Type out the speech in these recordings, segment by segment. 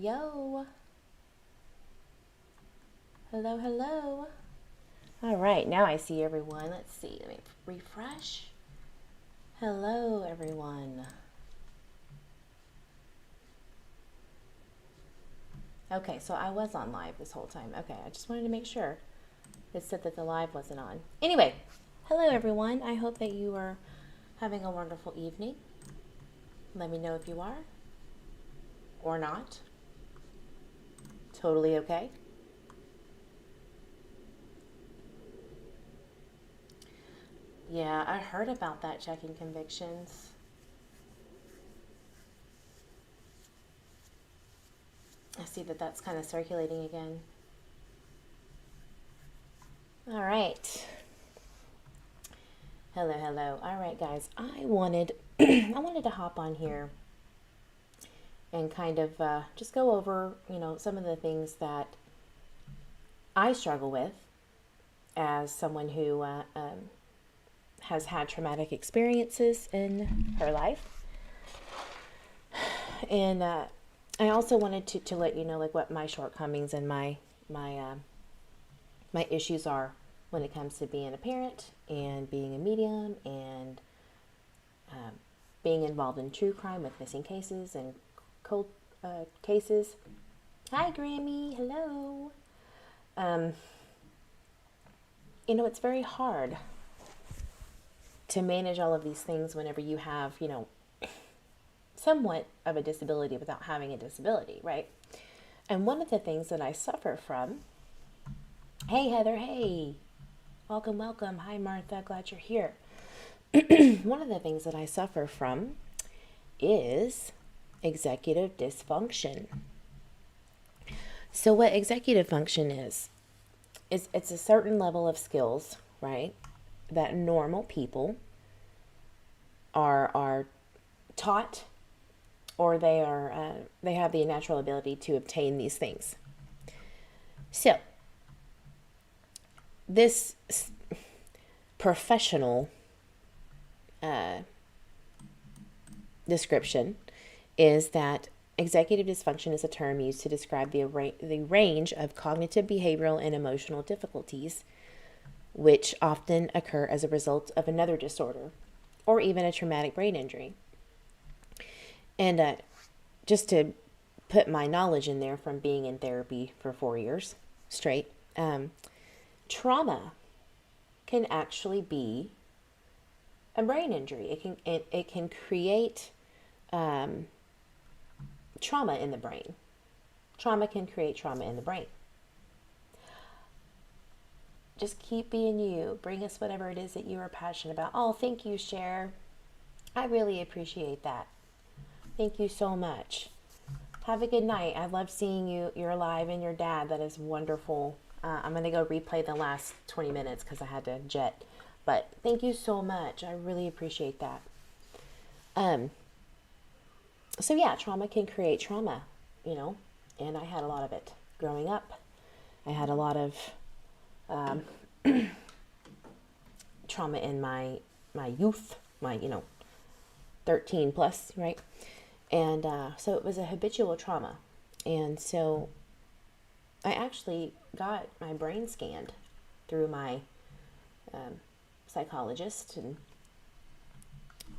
yo. Hello, hello. All right, now I see everyone. Let's see, let me refresh. Hello, everyone. Okay, so I was on live this whole time. Okay, I just wanted to make sure. It said that the live wasn't on. Anyway, hello, everyone. I hope that you are having a wonderful evening. Let me know if you are or not. Totally okay. Yeah, I heard about that, checking convictions. I see that that's kind of circulating again. All right. Hello, hello. All right, guys. I wanted to hop on here and kind of just go over, some of the things that I struggle with as someone who has had traumatic experiences in her life. And I also wanted to let you know like what my shortcomings and my issues are when it comes to being a parent and being a medium and being involved in true crime with missing cases and cold cases. Hi, Grammy. Hello. It's very hard to manage all of these things whenever you have, somewhat of a disability without having a disability, right? And one of the things that I suffer from, hey, Heather, hey, welcome, welcome. Hi, Martha, glad you're here. One of the things that I suffer from is executive dysfunction. So what executive function is it's a certain level of skills, right, that normal people are taught, or they have the natural ability to obtain these things. So this professional description is that executive dysfunction is a term used to describe the range of cognitive, behavioral, and emotional difficulties which often occur as a result of another disorder or even a traumatic brain injury. And just to put my knowledge in there from being in therapy for 4 years straight, trauma can actually be a brain injury. It can create trauma in the brain. Trauma can create trauma in the brain. Just keep being you. Bring us whatever it is that you are passionate about. Oh, thank you, Cher. I really appreciate that. Thank you so much. Have a good night. I love seeing you. You're alive and your dad. That is wonderful. I'm going to go replay the last 20 minutes because I had to jet. But thank you so much. I really appreciate that. So yeah, trauma can create trauma, and I had a lot of it growing up. I had a lot of trauma in my youth, my 13 plus, right? And so it was a habitual trauma. And so I actually got my brain scanned through my psychologist and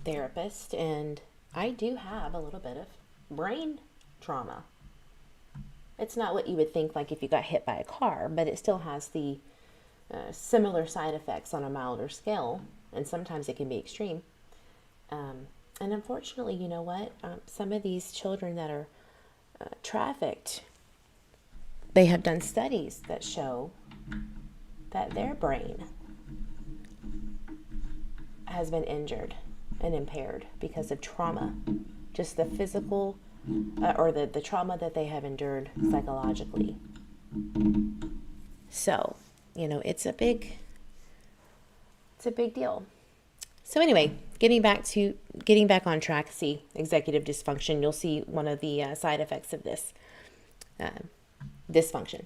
therapist, and I do have a little bit of brain trauma. It's not what you would think like if you got hit by a car, but it still has the similar side effects on a milder scale, and sometimes it can be extreme. And unfortunately, you know what? Some of these children that are trafficked, they have done studies that show that their brain has been injured and impaired because of trauma, just the physical or the trauma that they have endured psychologically. So, it's a big deal. So anyway, getting back on track, see executive dysfunction, you'll see one of the side effects of this dysfunction.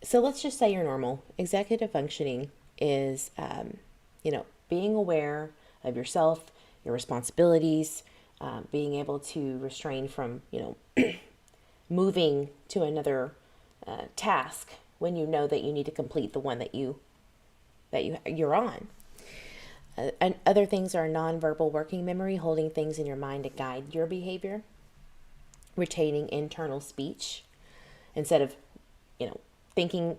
So let's just say you're normal. Executive functioning is, being aware of yourself, your responsibilities, being able to restrain from, moving to another task when you know that you need to complete the one you're on. And other things are nonverbal working memory, holding things in your mind to guide your behavior, retaining internal speech instead of, thinking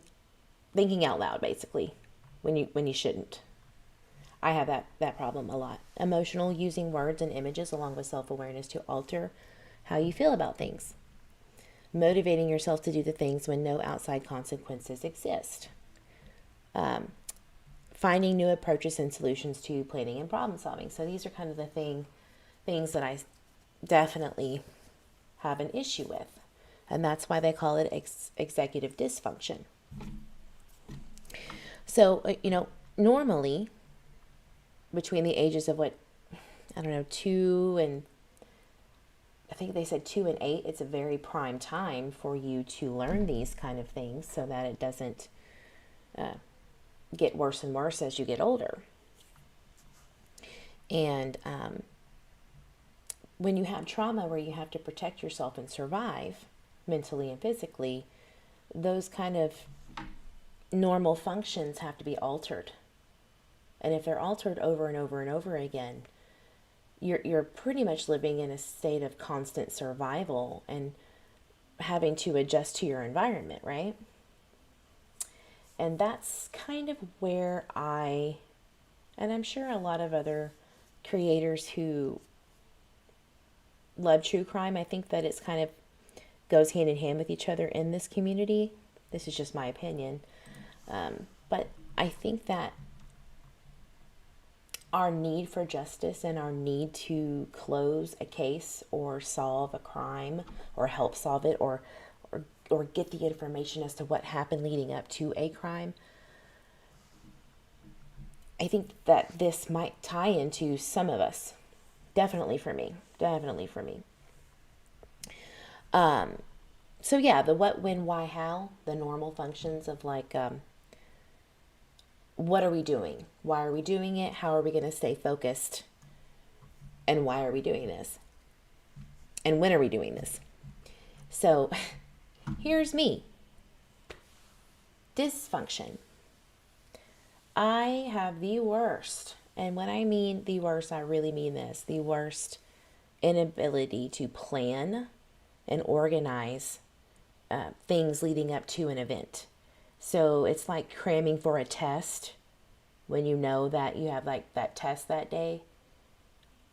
out loud, basically, when you shouldn't. I have that problem a lot. Emotional, using words and images along with self-awareness to alter how you feel about things. Motivating yourself to do the things when no outside consequences exist. Finding new approaches and solutions to planning and problem solving. So these are kind of the things that I definitely have an issue with. And that's why they call it executive dysfunction. So, normally between the ages of 2 and, I think they said 2 and 8, it's a very prime time for you to learn these kind of things so that it doesn't get worse and worse as you get older. And when you have trauma where you have to protect yourself and survive mentally and physically, those kind of normal functions have to be altered. And if they're altered over and over and over again, you're pretty much living in a state of constant survival and having to adjust to your environment, right? And that's kind of where and I'm sure a lot of other creators who love true crime, I think that it's kind of goes hand in hand with each other in this community. This is just my opinion. But I think that our need for justice and our need to close a case or solve a crime or help solve it or get the information as to what happened leading up to a crime, I think that this might tie into some of us. Definitely for me. So yeah, the what, when, why, how, the normal functions of what are we doing? Why are we doing it? How are we going to stay focused? And why are we doing this? And when are we doing this? So here's me. Dysfunction. I have the worst, and when I mean the worst, I really mean this, the worst inability to plan and organize things leading up to an event. So it's like cramming for a test when you know that you have that test that day.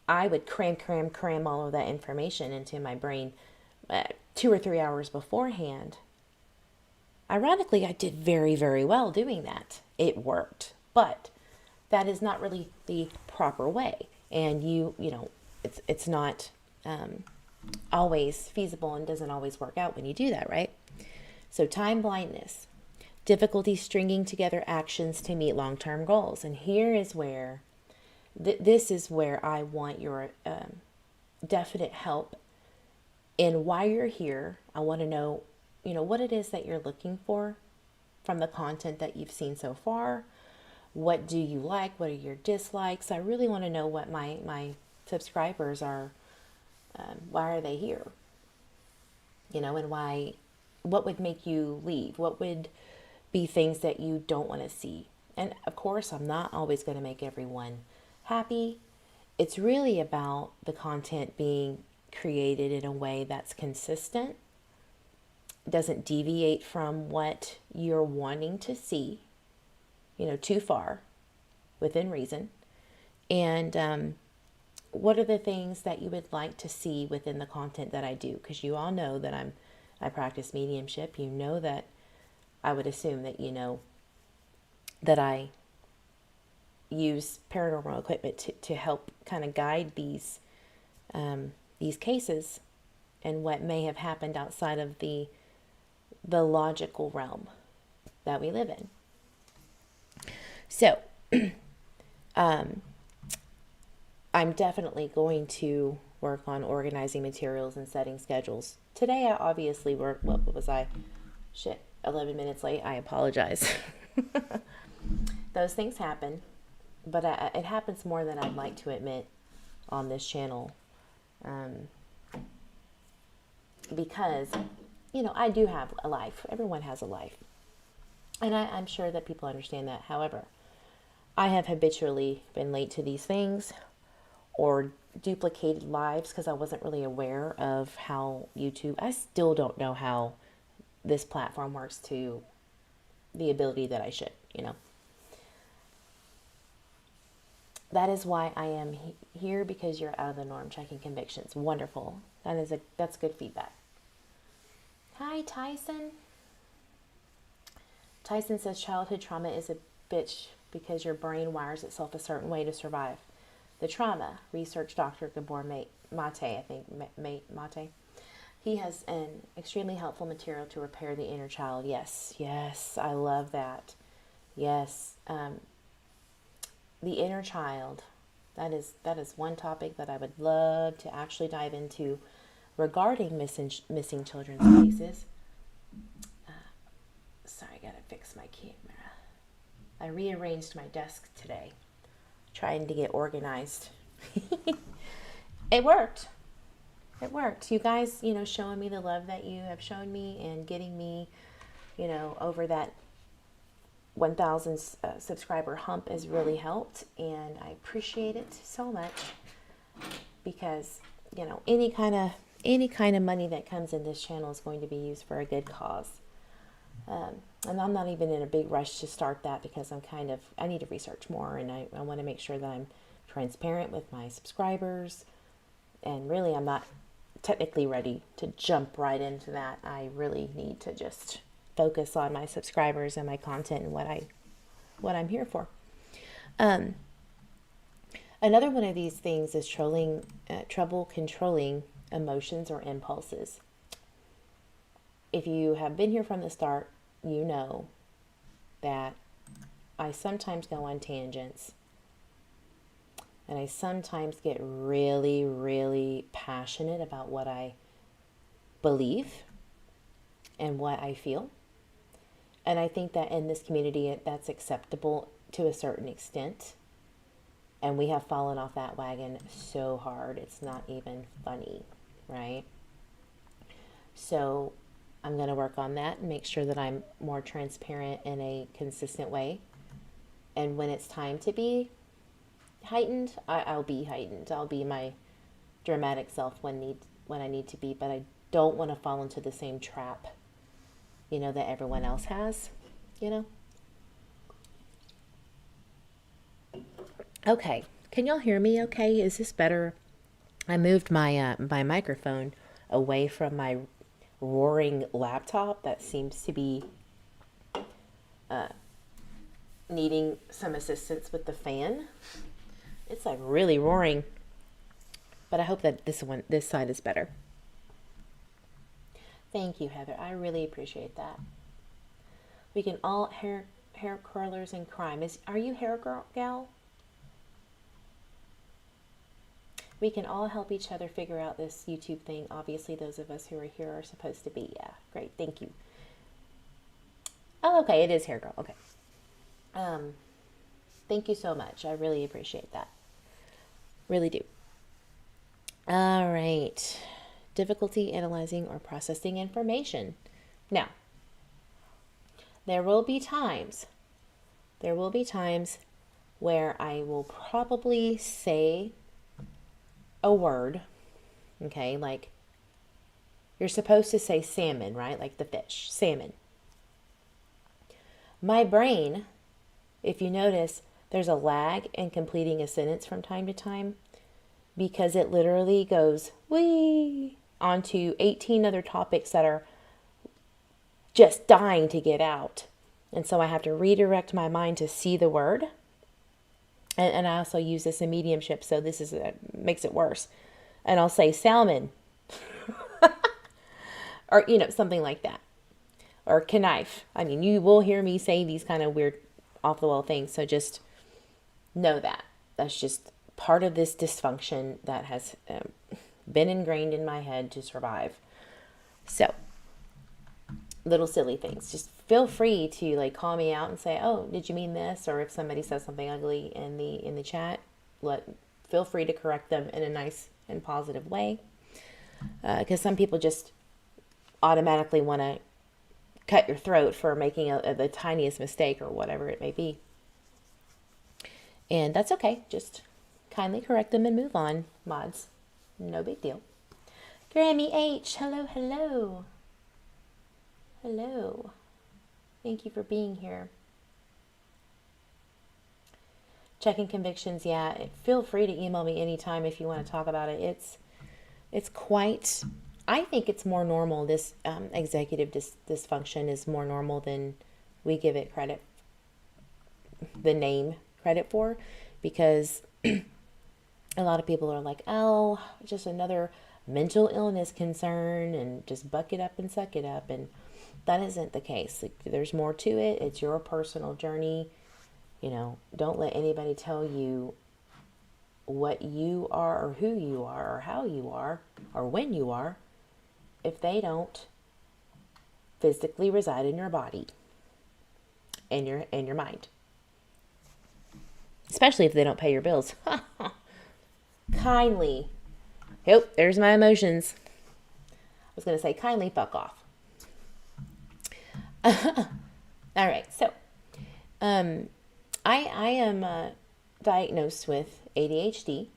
I would cram all of that information into my brain 2 or 3 hours beforehand. Ironically, I did very, very well doing that. It worked, but that is not really the proper way. And it's not always feasible and doesn't always work out when you do that, right? So time blindness, difficulty stringing together actions to meet long-term goals. And here is where, this is where I want your definite help in why you're here. I want to know, what it is that you're looking for from the content that you've seen so far. What do you like? What are your dislikes? I really want to know what my subscribers are, why are they here? And what would make you leave? What would be things that you don't want to see? And of course, I'm not always going to make everyone happy. It's really about the content being created in a way that's consistent, doesn't deviate from what you're wanting to see, too far, within reason. And what are the things that you would like to see within the content that I do? Because you all know that I practice mediumship. You know that I would assume that that I use paranormal equipment to help kind of guide these cases and what may have happened outside of the logical realm that we live in. So, I'm definitely going to work on organizing materials and setting schedules. Today, I obviously worked, what was I? 11 minutes late. I apologize. Those things happen, but it happens more than I'd like to admit on this channel. Because, you know, I do have a life. Everyone has a life. And I'm sure that people understand that. However, I have habitually been late to these things or duplicated lives because I wasn't really aware of how YouTube, I still don't know how this platform works to the ability that I should, you know. That is why I am here, because you're out of the norm, checking convictions. Wonderful. That's good feedback. Hi, Tyson. Tyson says childhood trauma is a bitch because your brain wires itself a certain way to survive. The trauma, research Dr. Gabor Mate, I think, Mate. He has an extremely helpful material to repair the inner child. Yes, I love that. Yes, the inner child. That is one topic that I would love to actually dive into regarding missing children's cases. Sorry, I gotta fix my camera. I rearranged my desk today, trying to get organized. It worked. It worked. You guys, you know, showing me the love that you have shown me and getting me, you know, over that 1,000 subscriber hump has really helped, and I appreciate it so much, because, you know, any kind of money that comes in this channel is going to be used for a good cause. And I'm not even in a big rush to start that, because I need to research more, and I want to make sure that I'm transparent with my subscribers. And really, I'm not technically ready to jump right into that. I really need to just focus on my subscribers and my content and what I'm here for. Another one of these things is trouble controlling emotions or impulses. If you have been here from the start, you know that I sometimes go on tangents, and I sometimes get really, really passionate about what I believe and what I feel. And I think that in this community, that's acceptable to a certain extent. And we have fallen off that wagon so hard, it's not even funny, right? So I'm going to work on that and make sure that I'm more transparent in a consistent way. And when it's time to be heightened, I'll be heightened. I'll be my dramatic self when I need to be, but I don't want to fall into the same trap, you know, that everyone else has, you know. Okay, can y'all hear me okay? Is this better? I moved my my microphone away from my roaring laptop that seems to be needing some assistance with the fan. It's like really roaring, but I hope that this side is better. Thank you, Heather. I really appreciate that. We can all hair curlers in crime. Are you hair gal? We can all help each other figure out this YouTube thing. Obviously, those of us who are here are supposed to be. Yeah, great. Thank you. Oh, okay. It is hair girl. Okay. Thank you so much. I really appreciate that. Really do. All right. Difficulty analyzing or processing information. Now, there will be times where I will probably say a word, okay, like you're supposed to say salmon, right? Like the fish, salmon. My brain, if you notice, there's a lag in completing a sentence from time to time, because it literally goes wee onto 18 other topics that are just dying to get out. And so I have to redirect my mind to see the word. And I also use this in mediumship, so this makes it worse. And I'll say salmon. Or, you know, something like that. Or knife. I mean, you will hear me say these kind of weird off-the-wall things, so just know that. That's just part of this dysfunction that has been ingrained in my head to survive. So, little silly things. Just feel free to like call me out and say, "Oh, did you mean this?" Or if somebody says something ugly in the chat, feel free to correct them in a nice, and positive way. Because some people just automatically want to cut your throat for making the tiniest mistake or whatever it may be. And that's okay. Just kindly correct them and move on, mods. No big deal. Grammy H, hello, hello. Hello. Thank you for being here. Checking convictions, yeah. Feel free to email me anytime if you want to talk about it. It's quite, I think it's more normal. This executive dysfunction is more normal than we give it credit, the name credit for, because a lot of people are like, oh, just another mental illness concern and just buck it up and suck it up. And that isn't the case. Like, there's more to it. It's your personal journey. You know, don't let anybody tell you what you are or who you are or how you are or when you are if they don't physically reside in your body and your mind. Especially if they don't pay your bills. Kindly. Yep, there's my emotions. I was going to say kindly fuck off. All right, so I am diagnosed with ADHD,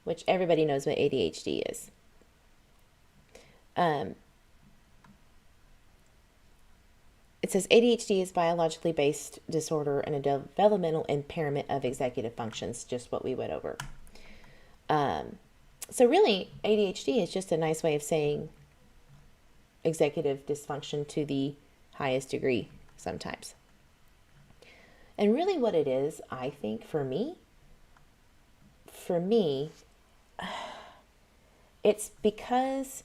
which everybody knows what ADHD is. It says ADHD is biologically based disorder and a developmental impairment of executive functions, just what we went over. So really, ADHD is just a nice way of saying executive dysfunction to the highest degree sometimes. And really what it is, I think, for me, it's because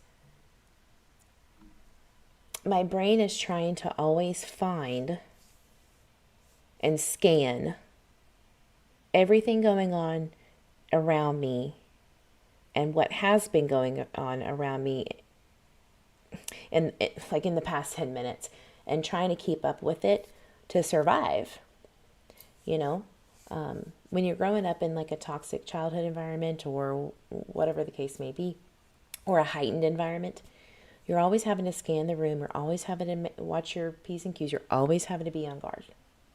my brain is trying to always find and scan everything going on around me and what has been going on around me in the past 10 minutes and trying to keep up with it to survive. You know, when you're growing up in like a toxic childhood environment or whatever the case may be, or a heightened environment, you're always having to scan the room. You're always having to watch your P's and Q's. You're always having to be on guard.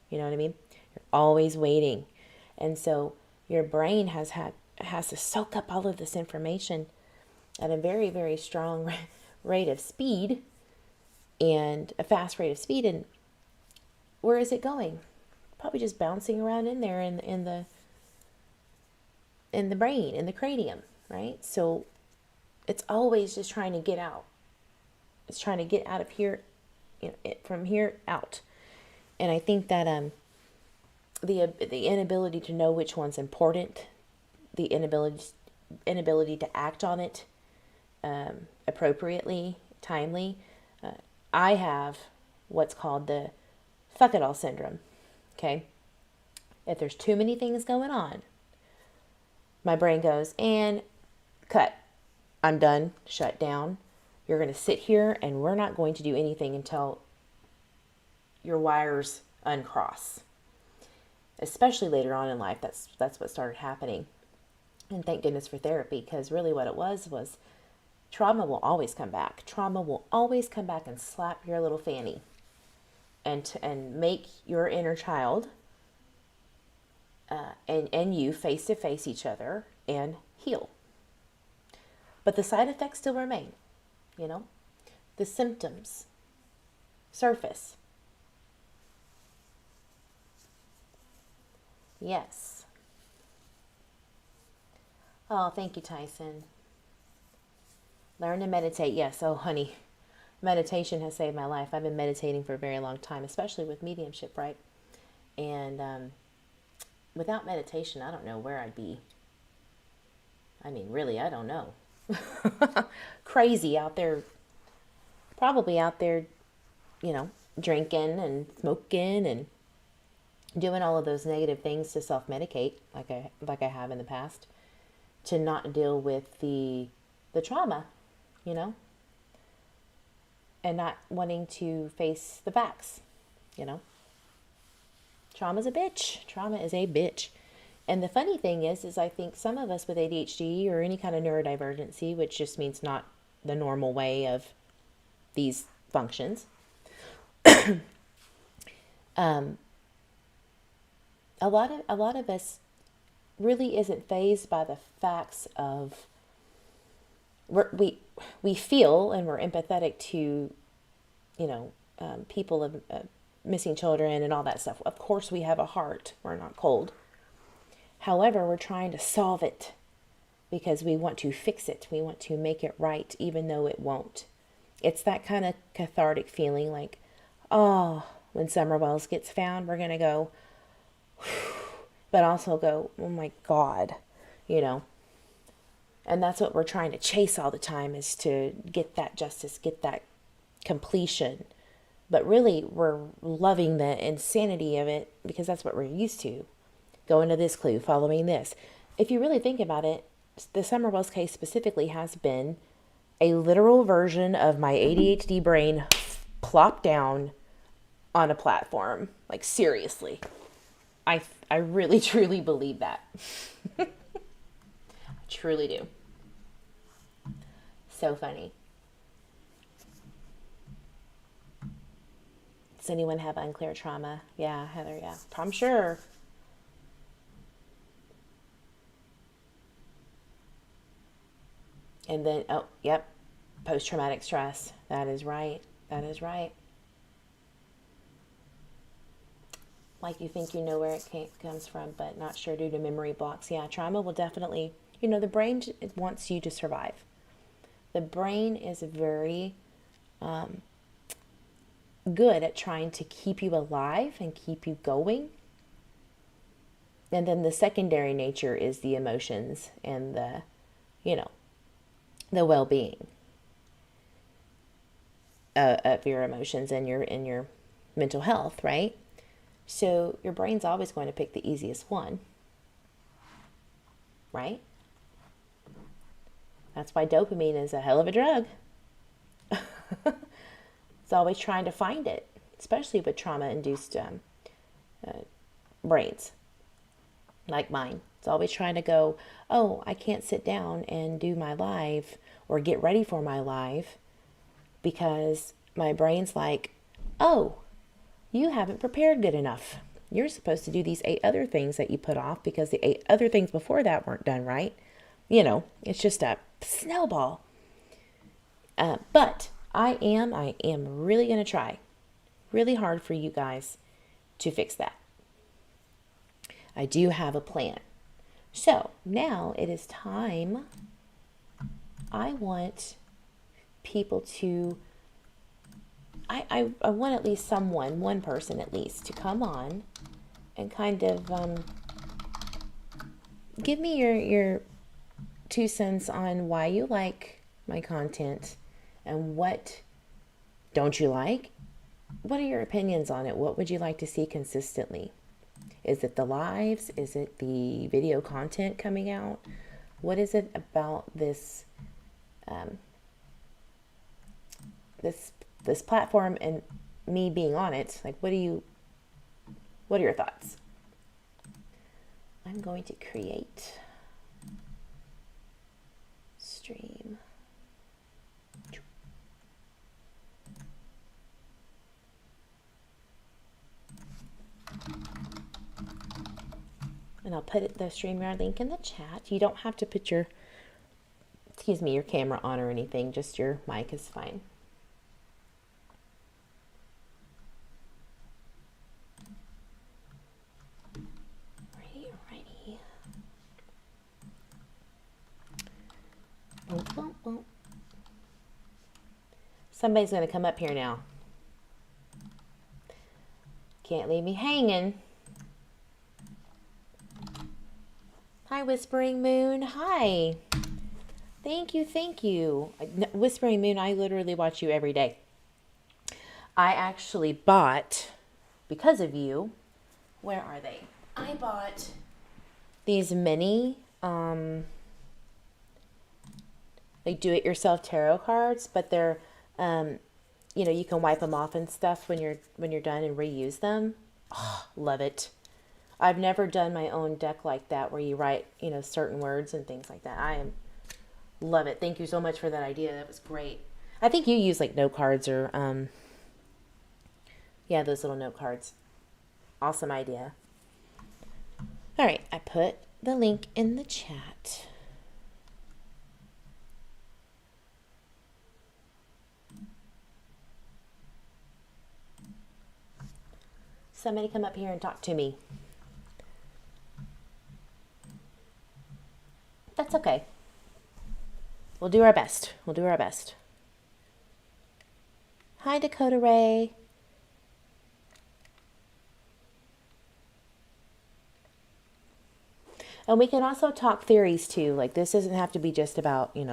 You know what I mean? You're always waiting. And so your brain has to soak up all of this information at a very, very strong rate of speed and a fast rate of speed. And where is it going? Probably just bouncing around in there in the brain, in the cranium, right? So it's always just trying to get out. It's trying to get out of here, you know, from here out. And I think that the inability to know which one's important, the inability to act on it appropriately, timely. I have what's called the fuck it all syndrome. Okay. If there's too many things going on, my brain goes, and cut. I'm done. Shut down. You're going to sit here and we're not going to do anything until your wires uncross. Especially later on in life, that's what started happening. And thank goodness for therapy, because really what it was trauma will always come back. Trauma will always come back and slap your little fanny and make your inner child and you face to face each other and heal. But the side effects still remain, you know. The symptoms surface. Yes. Oh, thank you, Tyson. Learn to meditate. Yes. Oh, honey, meditation has saved my life. I've been meditating for a very long time, especially with mediumship, right? And without meditation, I don't know where I'd be. I mean, really, I don't know. Crazy out there. Probably out there, you know, drinking and smoking and doing all of those negative things to self-medicate, like I have in the past, to not deal with the trauma, you know, and not wanting to face the facts, you know. Trauma is a bitch. Trauma is a bitch. And the funny thing is I think some of us with ADHD or any kind of neurodivergency, which just means not the normal way of these functions, a lot of us really isn't fazed by the facts of we feel and we're empathetic to, people of missing children and all that stuff. Of course, we have a heart. We're not cold. However, we're trying to solve it because we want to fix it. We want to make it right, even though it won't. It's that kind of cathartic feeling like, oh, when Summer Wells gets found, we're going to go, but also go, oh my God, And that's what we're trying to chase all the time, is to get that justice, get that completion. But really, we're loving the insanity of it because that's what we're used to. Going to this clue, following this. If you really think about it, the Summer Wells case specifically has been a literal version of my ADHD brain plopped down on a platform. Like, seriously. I really, truly believe that. I truly do. So funny. Does anyone have unclear trauma? Yeah, Heather, yeah. I'm sure. And then, oh, yep, post-traumatic stress. That is right. That is right. Like you think you know where it comes from, but not sure due to memory blocks. Yeah, trauma will definitely, the brain wants you to survive. The brain is very good at trying to keep you alive and keep you going. And then the secondary nature is the emotions and the well-being of your emotions and your mental health, right? So your brain's always going to pick the easiest one, right? That's why dopamine is a hell of a drug. It's always trying to find it, especially with trauma-induced brains like mine. It's always trying to go, oh, I can't sit down and do my live or get ready for my live because my brain's like, oh, you haven't prepared good enough. You're supposed to do these 8 other things that you put off because the 8 other things before that weren't done right. It's just a snowball. But I am really going to try really hard for you guys to fix that. I do have a plan. So now it is time. I want people to, I want at least one person at least, to come on and kind of give me your 2 cents on why you like my content and what don't you like. What are your opinions on it? What would you like to see consistently? Is it the lives? Is it the video content coming out? What is it about this this platform and me being on it? Like, what are your thoughts? I'm going to create stream. And I'll put the StreamYard link in the chat. You don't have to put your camera on or anything. Just your mic is fine. Alrighty. Boom, boom, boom. Somebody's going to come up here now. Can't leave me hanging. Hi, Whispering Moon. Hi. Thank you. Whispering Moon, I literally watch you every day. I actually bought, because of you, where are they? I bought these mini, like do-it-yourself tarot cards, but they're, you can wipe them off and stuff when you're done and reuse them. Oh, love it. I've never done my own deck like that where you write, certain words and things like that. Love it. Thank you so much for that idea. That was great. I think you use like note cards or yeah, those little note cards. Awesome idea. All right, I put the link in the chat. Somebody come up here and talk to me. That's okay. We'll do our best. We'll do our best. Hi, Dakota Ray. And we can also talk theories too. Like this doesn't have to be just about, it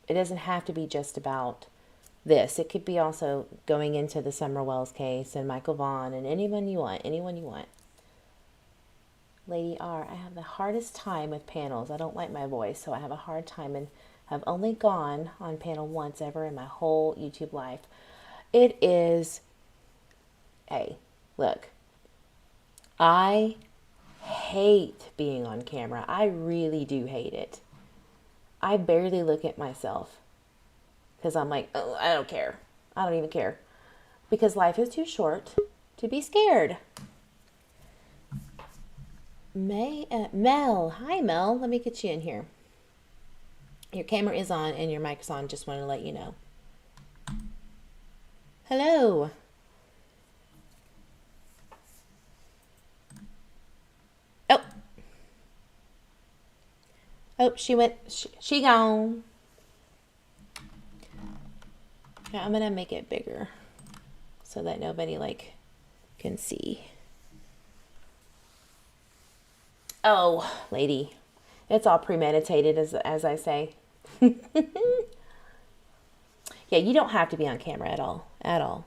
doesn't have to be just about this. It could be also going into the Summer Wells case and Michael Vaughn and anyone you want, Lady R, I have the hardest time with panels. I don't like my voice, so I have a hard time and have only gone on panel once ever in my whole YouTube life. It is, hey, look, I hate being on camera. I really do hate it. I barely look at myself because I'm like, oh, I don't care. I don't even care. Because life is too short to be scared. Mel. Hi, Mel. Let me get you in here. Your camera is on and your mic is on. Just want to let you know. Hello. Oh. Oh, she went. She gone. Yeah, I'm going to make it bigger so that nobody can see. Oh, lady. It's all premeditated, as I say. Yeah, you don't have to be on camera at all. At all.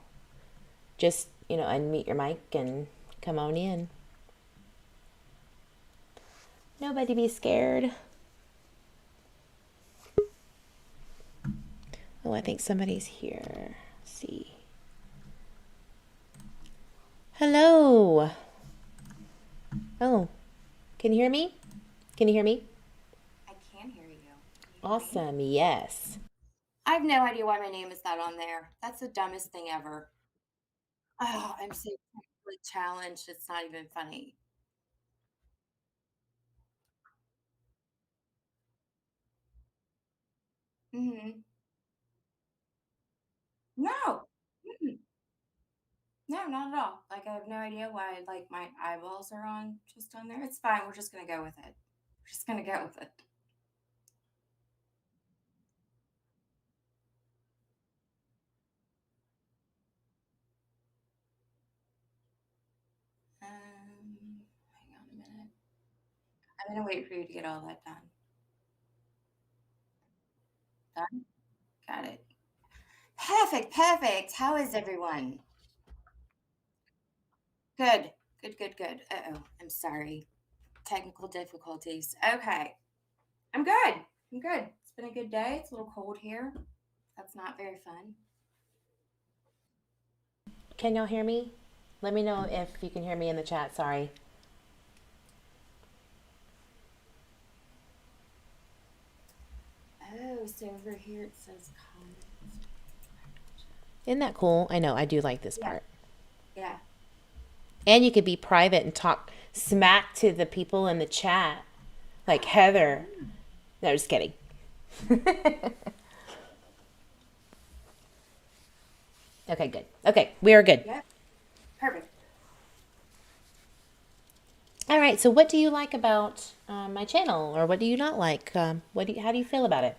Just, unmute your mic and come on in. Nobody be scared. Oh, I think somebody's here. Let's see. Hello. Oh, can you hear me? Can you hear me? I can hear you. Awesome, yes. I have no idea why my name is not on there. That's the dumbest thing ever. Oh, I'm so technically challenged. It's not even funny. Hmm. No. Mm-mm. No, not at all. Like I have no idea why my eyeballs are just on there. It's fine. We're just gonna go with it. We're just gonna go with it. Hang on a minute. I'm gonna wait for you to get all that done. Done? Got it. Perfect, perfect. How is everyone? Good. Good, good, good. Uh-oh. I'm sorry. Technical difficulties. Okay. I'm good. I'm good. It's been a good day. It's a little cold here. That's not very fun. Can y'all hear me? Let me know if you can hear me in the chat. Sorry. Oh, so over here it says comments. Isn't that cool? I know. I do like this Yeah. part. Yeah. And you could be private and talk smack to the people in the chat. Like Heather. No, just kidding. Okay, good. Okay, we are good. Yep. Perfect. All right. So, what do you like about my channel, or what do you not like? How do you feel about it?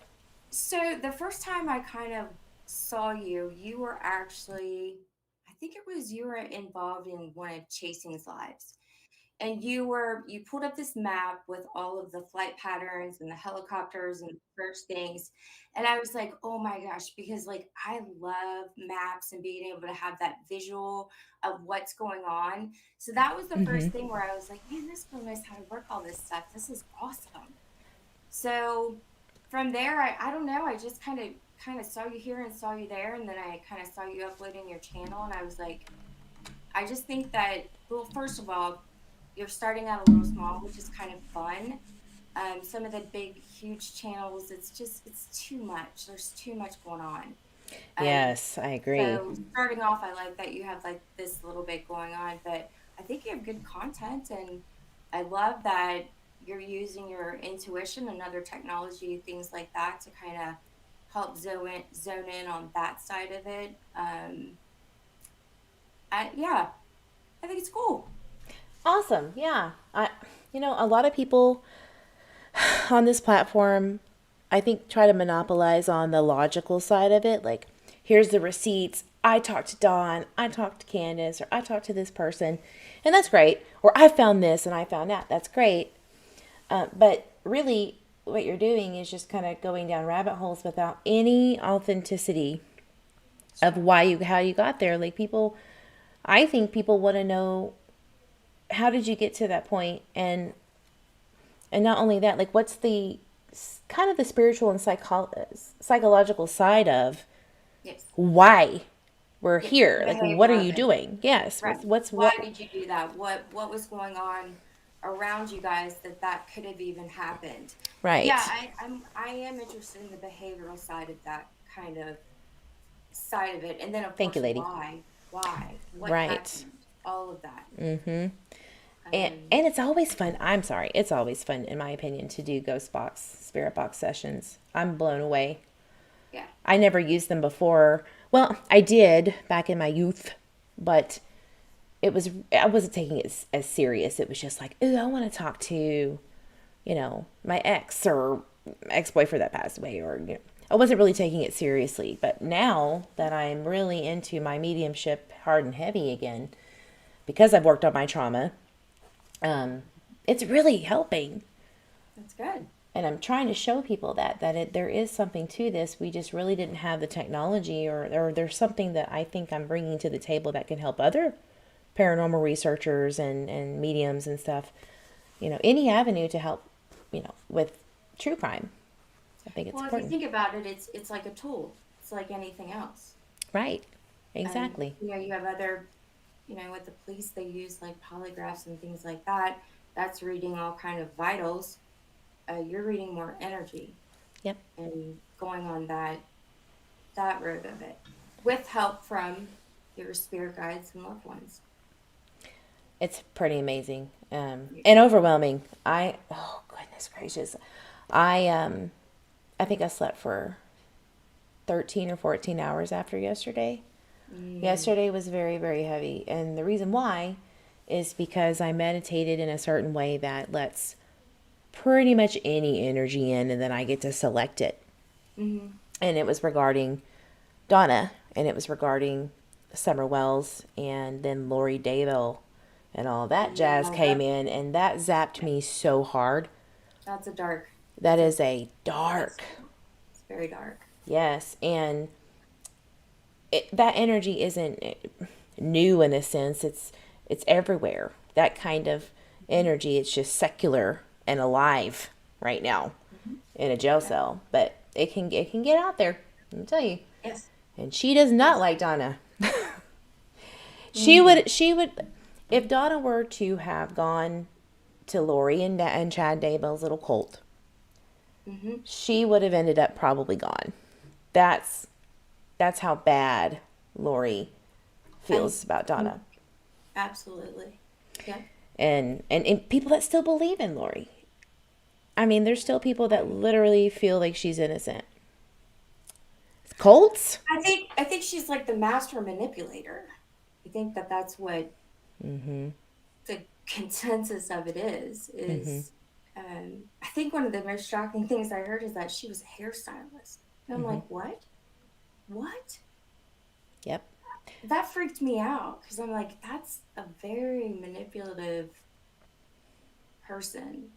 So the first time I kind of saw you, you were actually, I think it was you were involved in one of Chasing's lives. And you pulled up this map with all of the flight patterns and the helicopters and search things. And I was like, oh my gosh, because like I love maps and being able to have that visual of what's going on. So that was the Mm-hmm. first thing where I was like, man, this girl knows how to work all this stuff. This is awesome. So from there, I don't know. I just kind of kind of saw you here and saw you there, and then I kind of saw you uploading your channel, and I was like, I just think that, well, first of all, you're starting out a little small, which is kind of fun. Some of the big, huge channels, it's too much. There's too much going on. Um, Yes, I agree. so starting off, I like that you have like this little bit going on, but I think you have good content, and I love that you're using your intuition and other technology, things like that, to kind of help zone in on that side of it. Yeah, I think it's cool. Awesome. Yeah. A lot of people on this platform, I think, try to monopolize on the logical side of it. Like, here's the receipts. I talked to Dawn. I talked to Candace, or I talked to this person, and that's great. Or I found this and I found that. That's great. But really, what you're doing is just kind of going down rabbit holes without any authenticity of how you got there. Like, I think people want to know, how did you get to that point, and not only that, like, what's the kind of the spiritual and psychological side of Yes. why we're Yes. here. The Like, what are behavior of you it. doing? Yes. Right. What's Why what? did you do that? What was going on around you guys that could have even happened? Yeah, Right. I am interested in the behavioral side of that kind of side of it, and then of Thank you, course lady. what Right. happened, all of that. Mm-hmm. And Um, and it's always fun. I'm sorry. It's always fun, in my opinion, to do ghost box, spirit box sessions. I'm blown away. yeah. I never used them before. Well, I did back in my youth, but I wasn't taking it as serious. It was just like, ooh, I want to talk to, my ex or ex-boyfriend that passed away, or I wasn't really taking it seriously. But now that I'm really into my mediumship hard and heavy again, because I've worked on my trauma, um, it's really helping. That's good. And I'm trying to show people there is something to this. We just really didn't have the technology, or there's something that I think I'm bringing to the table that can help other paranormal researchers and mediums and stuff. Any avenue to help, with true crime. I think it's Well, if you important. think about it, it's like a tool. It's like anything else. Right. Exactly. You have other, with the police, they use like polygraphs and things like that. That's reading all kind of vitals. You're reading more energy Yep. and going on that road of it, with help from your spirit guides and loved ones. It's pretty amazing. And overwhelming. Oh goodness gracious. I think I slept for 13 or 14 hours after yesterday. Mm, Yesterday was very, very heavy. And the reason why is because I meditated in a certain way that lets pretty much any energy in, and then I get to select it. mm-hmm. And it was regarding Donna, and it was regarding Summer Wells, and then Lori Davel, and all that jazz Yeah, came in, and that zapped me so hard. that's a dark. That That's a is a that's dark, it's very dark. yes. And that energy isn't new in a sense. It's everywhere. That kind of energy. It's just secular and alive right now Hmm. in a jail Yeah. cell. But it can get out there. Let me tell you. Yes. And she does not Yes. like Donna. Mm, She would, if Donna were to have gone to Lori and Chad Daybell's little cult, mm-hmm. she would have ended up probably gone. That's that's how bad Lori And feels about mm, Donna. absolutely. Yeah. And people that still believe in Lori. I mean, there's still people that literally feel like she's innocent. Cults? I think she's like the master manipulator. I think that's what Mm-hmm. the consensus of it is Mm-hmm. is I think one of the most shocking things I heard is that she was a hairstylist. And I'm Mm-hmm. like, what Yep. that freaked me out, because I'm like, that's a very manipulative person,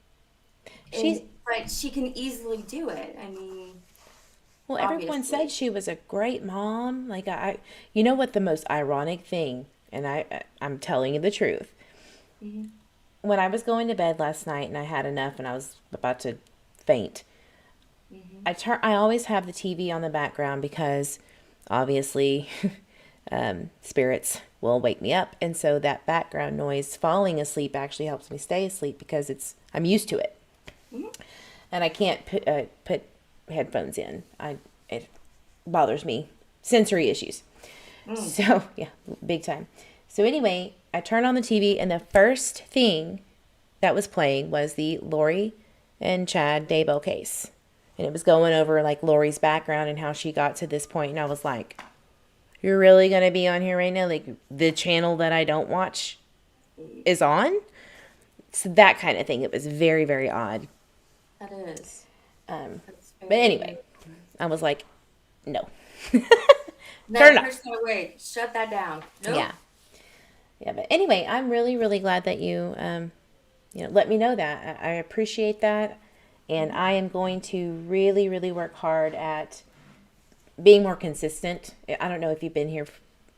She's, but she can easily do it. I mean, well, everyone said obviously. she was a great mom. Like, you know what the most ironic thing, and I'm telling you the truth. Hmm. When I was going to bed last night and I had enough and I was about to faint, Mm-hmm. I always have the TV on the background because obviously spirits will wake me up. And so that background noise, falling asleep, actually helps me stay asleep because I'm used to it. Mm-hmm. And I can't put headphones in. It bothers me. Sensory issues. Mm. So, yeah, big time. So anyway, I turned on the TV and the first thing that was playing was the Lori and Chad Daybell case. And it was going over like Lori's background and how she got to this point. And I was like, you're really going to be on here right now? Like the channel that I don't watch is on? So that kind of thing. It was very, very odd. That is. That's But very anyway, weird. I was like, no. No, Turn it off. push that away. Shut that down. Nope. Yeah. Yeah. But anyway, I'm really, really glad that you, let me know that. I appreciate that. And I am going to really, really work hard at being more consistent. I don't know if you've been here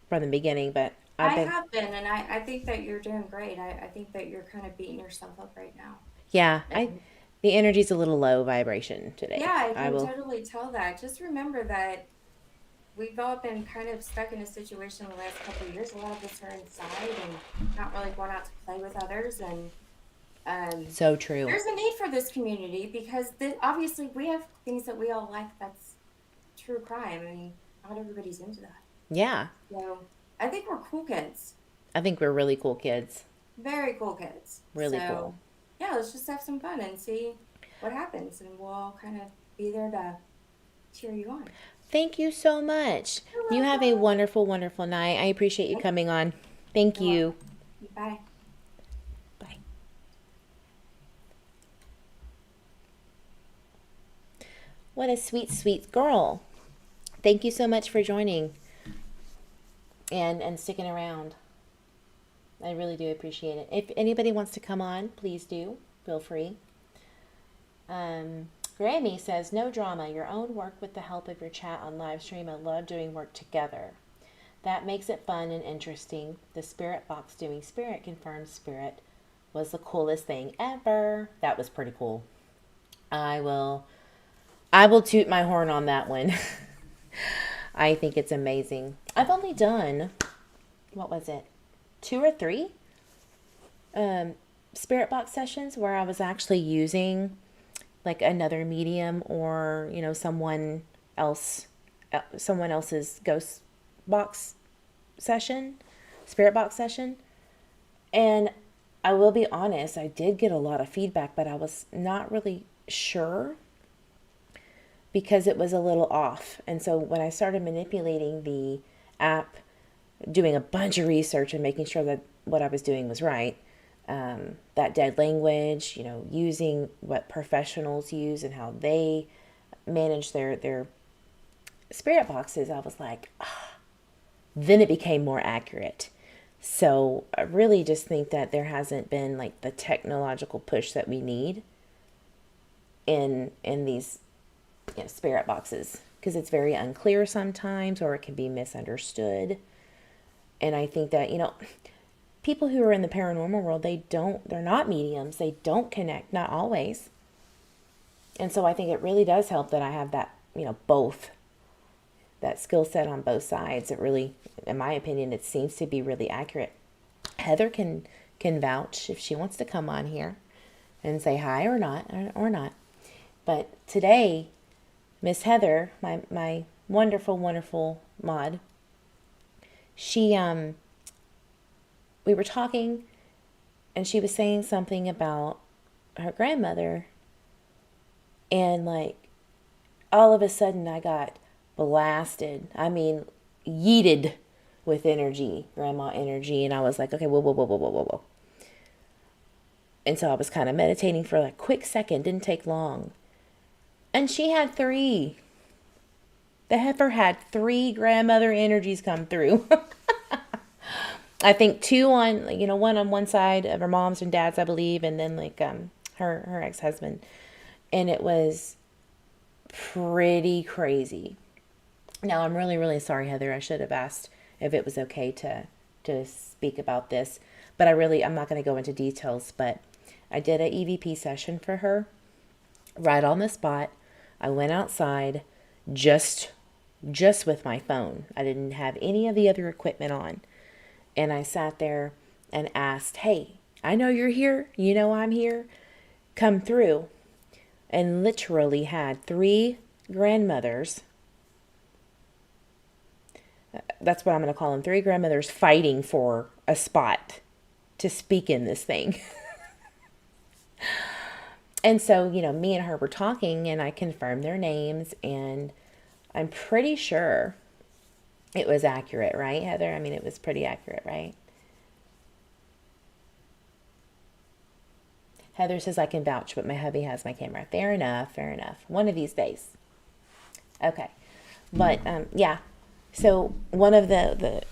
from the beginning, but I've I been, have been, and I think that you're doing great. I think that you're kind of beating yourself up right now. yeah, And the energy's a little low vibration today. yeah, I I can will, totally tell that. Just remember that we've all been kind of stuck in a situation the last couple of years. A lot of us are inside and not really going out to play with others. And so true. there's a need for this community because obviously we have things that we all like. That's true crime. I mean, not everybody's into that. Yeah, So I think we're cool kids. I think we're really cool kids. Very cool kids. Really So cool. yeah, let's just have some fun and see what happens, and we'll all kind of be there to cheer you on. Thank you so much. You're You have a welcome. wonderful, wonderful night. I appreciate you coming on. Thank You're welcome. you. Bye. Bye. What a sweet, sweet girl. Thank you so much for joining and sticking around. I really do appreciate it. If anybody wants to come on, please do. Feel free. Grammy says, no drama, your own work with the help of your chat on live stream. I love doing work together. That makes it fun and interesting. The spirit box doing spirit confirms spirit was the coolest thing ever. That was pretty cool. I will toot my horn on that one. I think it's amazing. I've only done, what was it? 2 or 3 spirit box sessions where I was actually using like another medium or someone else's ghost box session, spirit box session. And I will be honest, I did get a lot of feedback, but I was not really sure because it was a little off. And so when I started manipulating the app, doing a bunch of research and making sure that what I was doing was right, that dead language, using what professionals use and how they manage their spirit boxes, I was like, then it became more accurate. So I really just think that there hasn't been like the technological push that we need in these spirit boxes, because it's very unclear sometimes, or it can be misunderstood. And I think that people who are in the paranormal world, they're not mediums, they don't connect, not always. And so I think it really does help that I have that both, that skill set on both sides. It really, in my opinion, it seems to be really accurate. Heather can vouch if she wants to come on here and say hi or not. But today, Miss Heather, my wonderful, wonderful mod, she we were talking and she was saying something about her grandmother, and like all of a sudden I got blasted. I mean, yeeted with energy, grandma energy. And I was like, okay, whoa, whoa, whoa, whoa, whoa, whoa, whoa. And so I was kind of meditating for like a quick second, didn't take long. And she had 3. The heifer had 3 grandmother energies come through. I think 2 on, one on one side of her mom's and dad's, I believe, and then like her ex-husband. And it was pretty crazy. Now, I'm really, really sorry, Heather. I should have asked if it was okay to speak about this. But I'm not going to go into details. But I did an EVP session for her right on the spot. I went outside just with my phone. I didn't have any of the other equipment on. And I sat there and asked, hey, I know you're here. You know I'm here. Come through. And literally had 3 grandmothers. That's what I'm going to call them. 3 grandmothers fighting for a spot to speak in this thing. And so, me and her were talking and I confirmed their names and I'm pretty sure it was accurate, right, Heather? I mean, it was pretty accurate, right? Heather says I can vouch, but my hubby has my camera. Fair enough, fair enough. One of these days. Okay. But, yeah. So one of the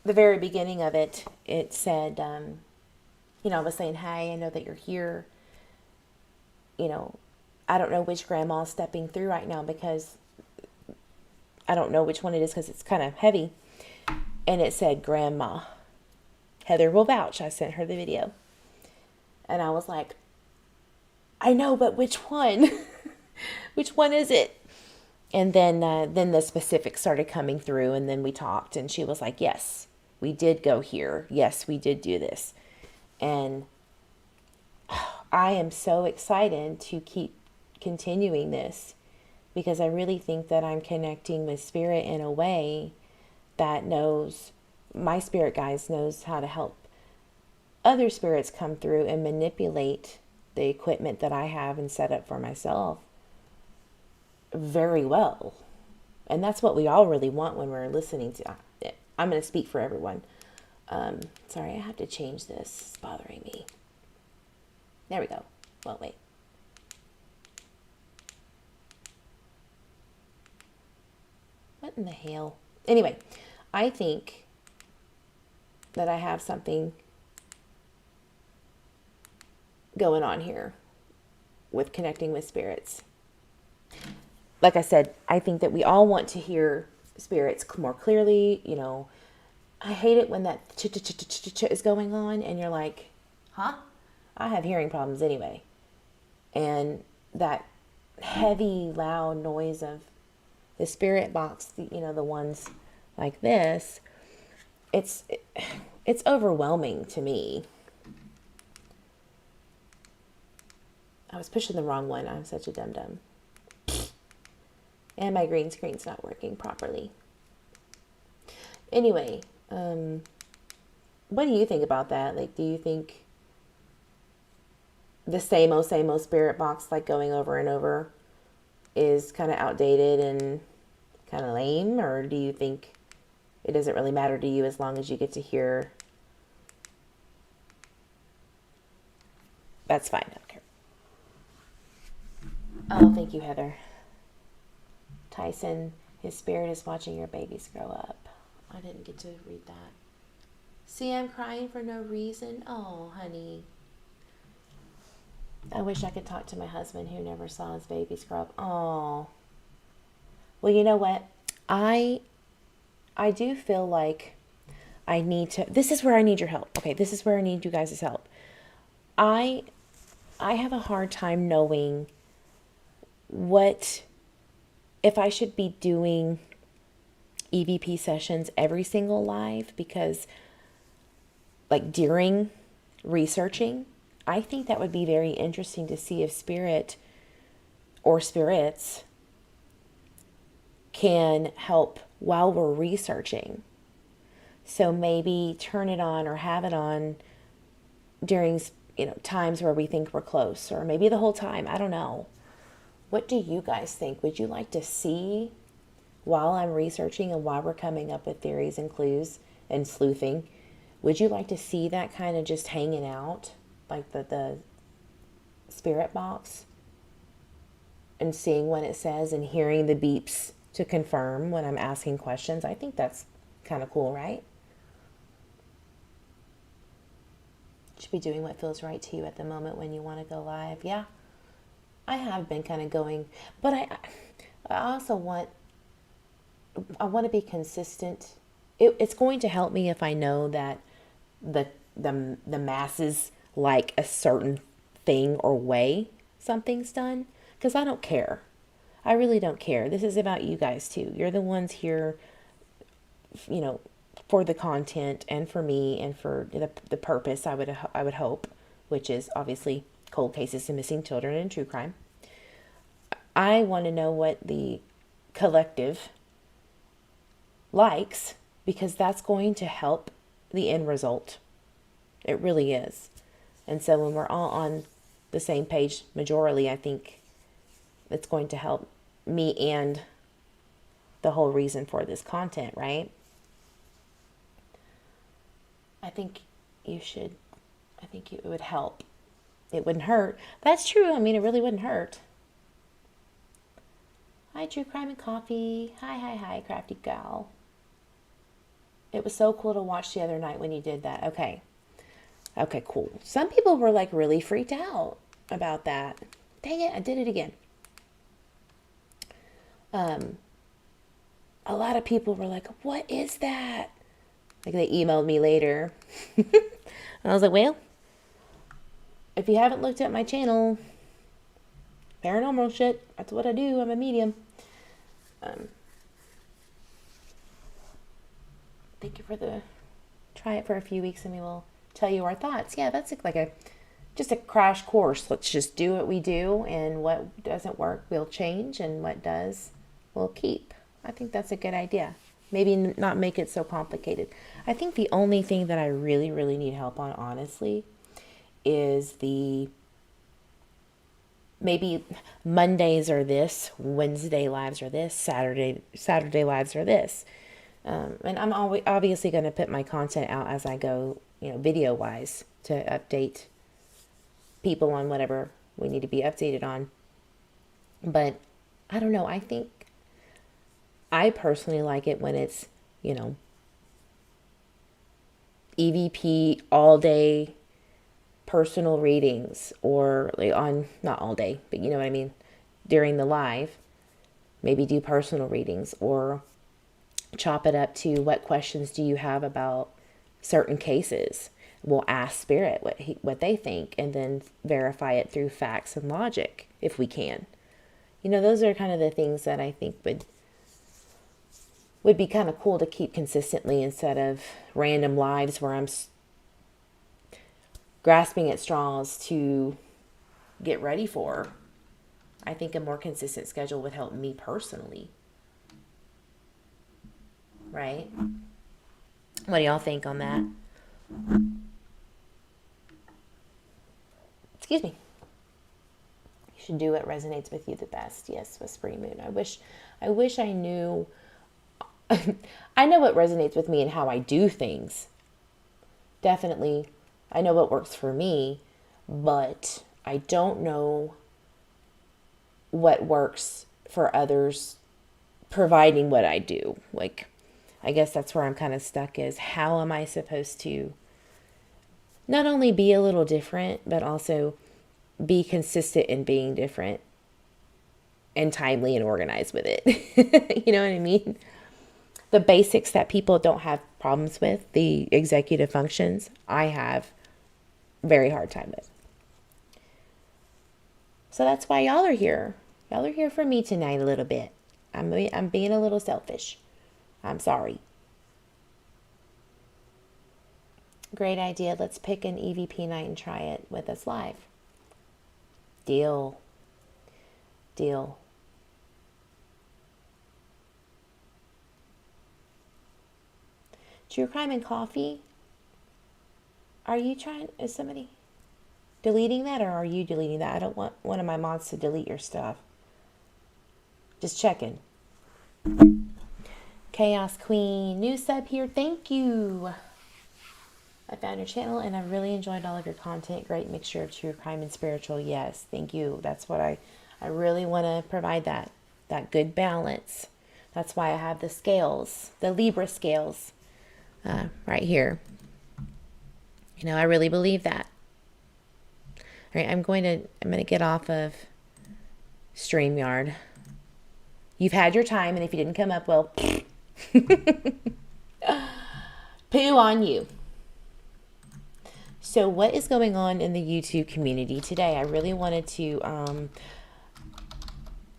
very beginning of it, it said, I was saying, hey, I know that you're here. I don't know which grandma's stepping through right now because I don't know which one it is because it's kind of heavy. And it said, Grandma. Heather will vouch. I sent her the video. And I was like, I know, but which one? Which one is it? And then the specifics started coming through and then we talked and she was like, yes, we did go here. Yes, we did do this. And I am so excited to keep continuing this because I really think that I'm connecting with spirit in a way that knows, my spirit guides knows how to help other spirits come through and manipulate the equipment that I have and set up for myself very well. And that's what we all really want when we're listening to it. I'm going to speak for everyone. Sorry, I have to change this. It's bothering me. There we go. Well, wait. What in the hell? Anyway, I think that I have something going on here with connecting with spirits. Like I said, I think that we all want to hear spirits more clearly. I hate it when that ch-ch-ch-ch-ch is going on and you're like, huh? I have hearing problems anyway. And that heavy, loud noise of the spirit box, the ones like this, it's overwhelming to me. I was pushing the wrong one. I'm such a dum-dum. And my green screen's not working properly. Anyway, what do you think about that? Like, do you think the same old spirit box, like going over and over, is kind of outdated and kind of lame? Or do you think it doesn't really matter to you as long as you get to hear? That's fine. I don't care. Oh, thank you, Heather. Tyson, his spirit is watching your babies grow up. I didn't get to read that. See, I'm crying for no reason. Oh, honey. I wish I could talk to my husband who never saw his babies grow up. Oh. Well, you know what? I do feel like I need to... This is where I need your help. Okay, this is where I need you guys' help. I have a hard time knowing what... if I should be doing EVP sessions every single live, because like during researching, I think that would be very interesting to see if spirit or spirits can help while we're researching. So maybe turn it on or have it on during, times where we think we're close, or maybe the whole time. I don't know. What do you guys think? Would you like to see while I'm researching and while we're coming up with theories and clues and sleuthing? Would you like to see that kind of just hanging out, like the spirit box, and seeing what it says and hearing the beeps to confirm when I'm asking questions? I think that's kind of cool, right? Should be doing what feels right to you at the moment when you want to go live. Yeah, I have been kind of going, but I also want to be consistent. It's going to help me if I know that the masses like a certain thing or way something's done, because I don't care. I really don't care. This is about you guys too. You're the ones here, you know, for the content and for me and for the purpose, I would hope, which is obviously cold cases and missing children and true crime. I want to know what the collective likes, because that's going to help the end result. It really is. And so when we're all on the same page majorly, I think it's going to help me and the whole reason for this content, right? I think it would help. It wouldn't hurt. That's true. I mean, it really wouldn't hurt. Hi, True Crime and Coffee. Hi, Crafty Gal. It was so cool to watch the other night when you did that. Okay, cool. Some people were like really freaked out about that. Dang it, I did it again. A lot of people were like, what is that? Like, they emailed me later. And I was like, well, if you haven't looked at my channel, paranormal shit, that's what I do. I'm a medium. Thank you for try it for a few weeks and we will tell you our thoughts. Yeah, that's like just a crash course. Let's just do what we do, and what doesn't work, we'll change, and what does, we'll keep. I think that's a good idea. Maybe not make it so complicated. I think the only thing that I really, really need help on, honestly, is maybe Mondays are this, Wednesday lives are this, Saturday lives are this. And I'm obviously going to put my content out as I go, video wise, to update people on whatever we need to be updated on. But I don't know. I think I personally like it when it's, EVP all day personal readings, or like on, not all day, but you know what I mean, during the live, maybe do personal readings, or chop it up to what questions do you have about certain cases. We'll ask Spirit what they think, and then verify it through facts and logic if we can. Those are kind of the things that I think would be kind of cool to keep consistently, instead of random lives where I'm grasping at straws to get ready for. I think a more consistent schedule would help me personally. Right? What do y'all think on that? Excuse me. You should do what resonates with you the best. Yes, Whispering Moon. I wish I knew. I know what resonates with me and how I do things. Definitely, I know what works for me, but I don't know what works for others providing what I do. Like, I guess that's where I'm kind of stuck, is how am I supposed to not only be a little different, but also be consistent in being different and timely and organized with it. You know what I mean? The basics that people don't have problems with, the executive functions, I have very hard time with. So that's why y'all are here. Y'all are here for me tonight a little bit. I'm being a little selfish. I'm sorry. Great idea. Let's pick an EVP night and try it with us live. Deal. True Crime and Coffee. Is somebody deleting that, or are you deleting that? I don't want one of my mods to delete your stuff. Just checking. Chaos Queen, new sub here. Thank you. I found your channel and I really enjoyed all of your content. Great mixture of true crime and spiritual. Yes, thank you. That's what I really want to provide, that good balance. That's why I have the scales, the Libra scales, right here. I really believe that. All right, I'm going to get off of StreamYard. You've had your time, and if you didn't come up, well, poo on you. So what is going on in the YouTube community today? I really wanted to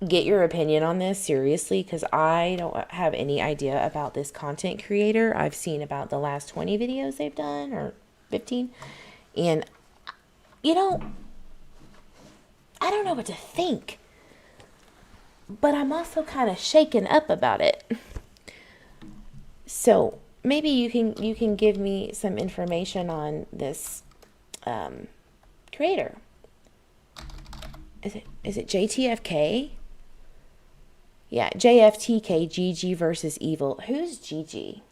get your opinion on this seriously, because I don't have any idea about this content creator. I've seen about the last 20 videos they've done, or 15. And, you know, I don't know what to think. But I'm also kind of shaken up about it. So maybe you can give me some information on this creator. Is it JTFK? Yeah, JFTK, Gigi versus Evil. Who's Gigi?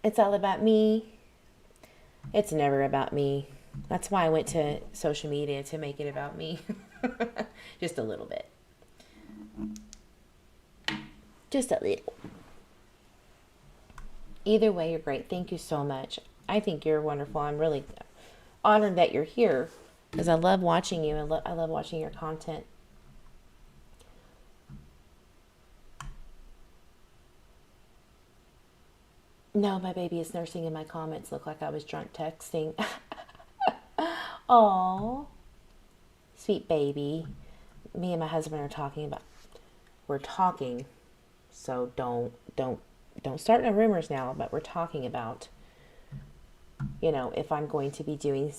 It's all about me. It's never about me. That's why I went to social media, to make it about me. Just a little bit. Just a little. Either way, you're great. Thank you so much. I think you're wonderful. I'm really honored that you're here, because I love watching you. I love watching your content. No, my baby is nursing, and my comments look like I was drunk texting. Oh, sweet baby. Me and my husband are talking about. We're talking, so don't start no rumors now. But we're talking about, if I'm going to be doing,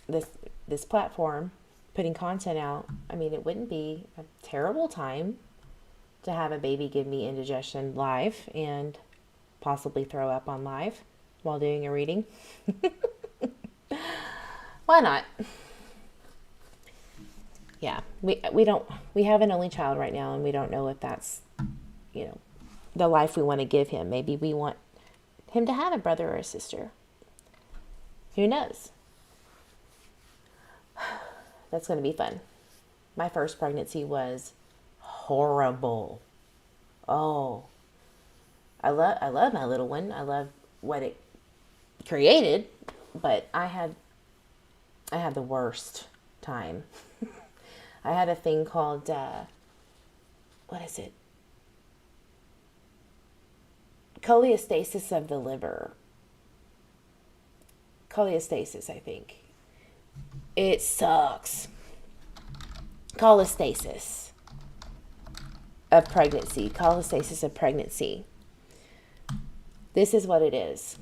this platform, putting content out. I mean, it wouldn't be a terrible time to have a baby give me indigestion live and possibly throw up on live while doing a reading. Why not? Yeah, we have an only child right now, and we don't know if that's, the life we want to give him. Maybe we want him to have a brother or a sister. Who knows? That's going to be fun. My first pregnancy was horrible. Oh, I love my little one. I love what it created, but I had the worst time. I had a thing called, what is it? Cholestasis of the liver. Cholestasis, I think. It sucks. Cholestasis of pregnancy. Cholestasis of pregnancy. This is what it is.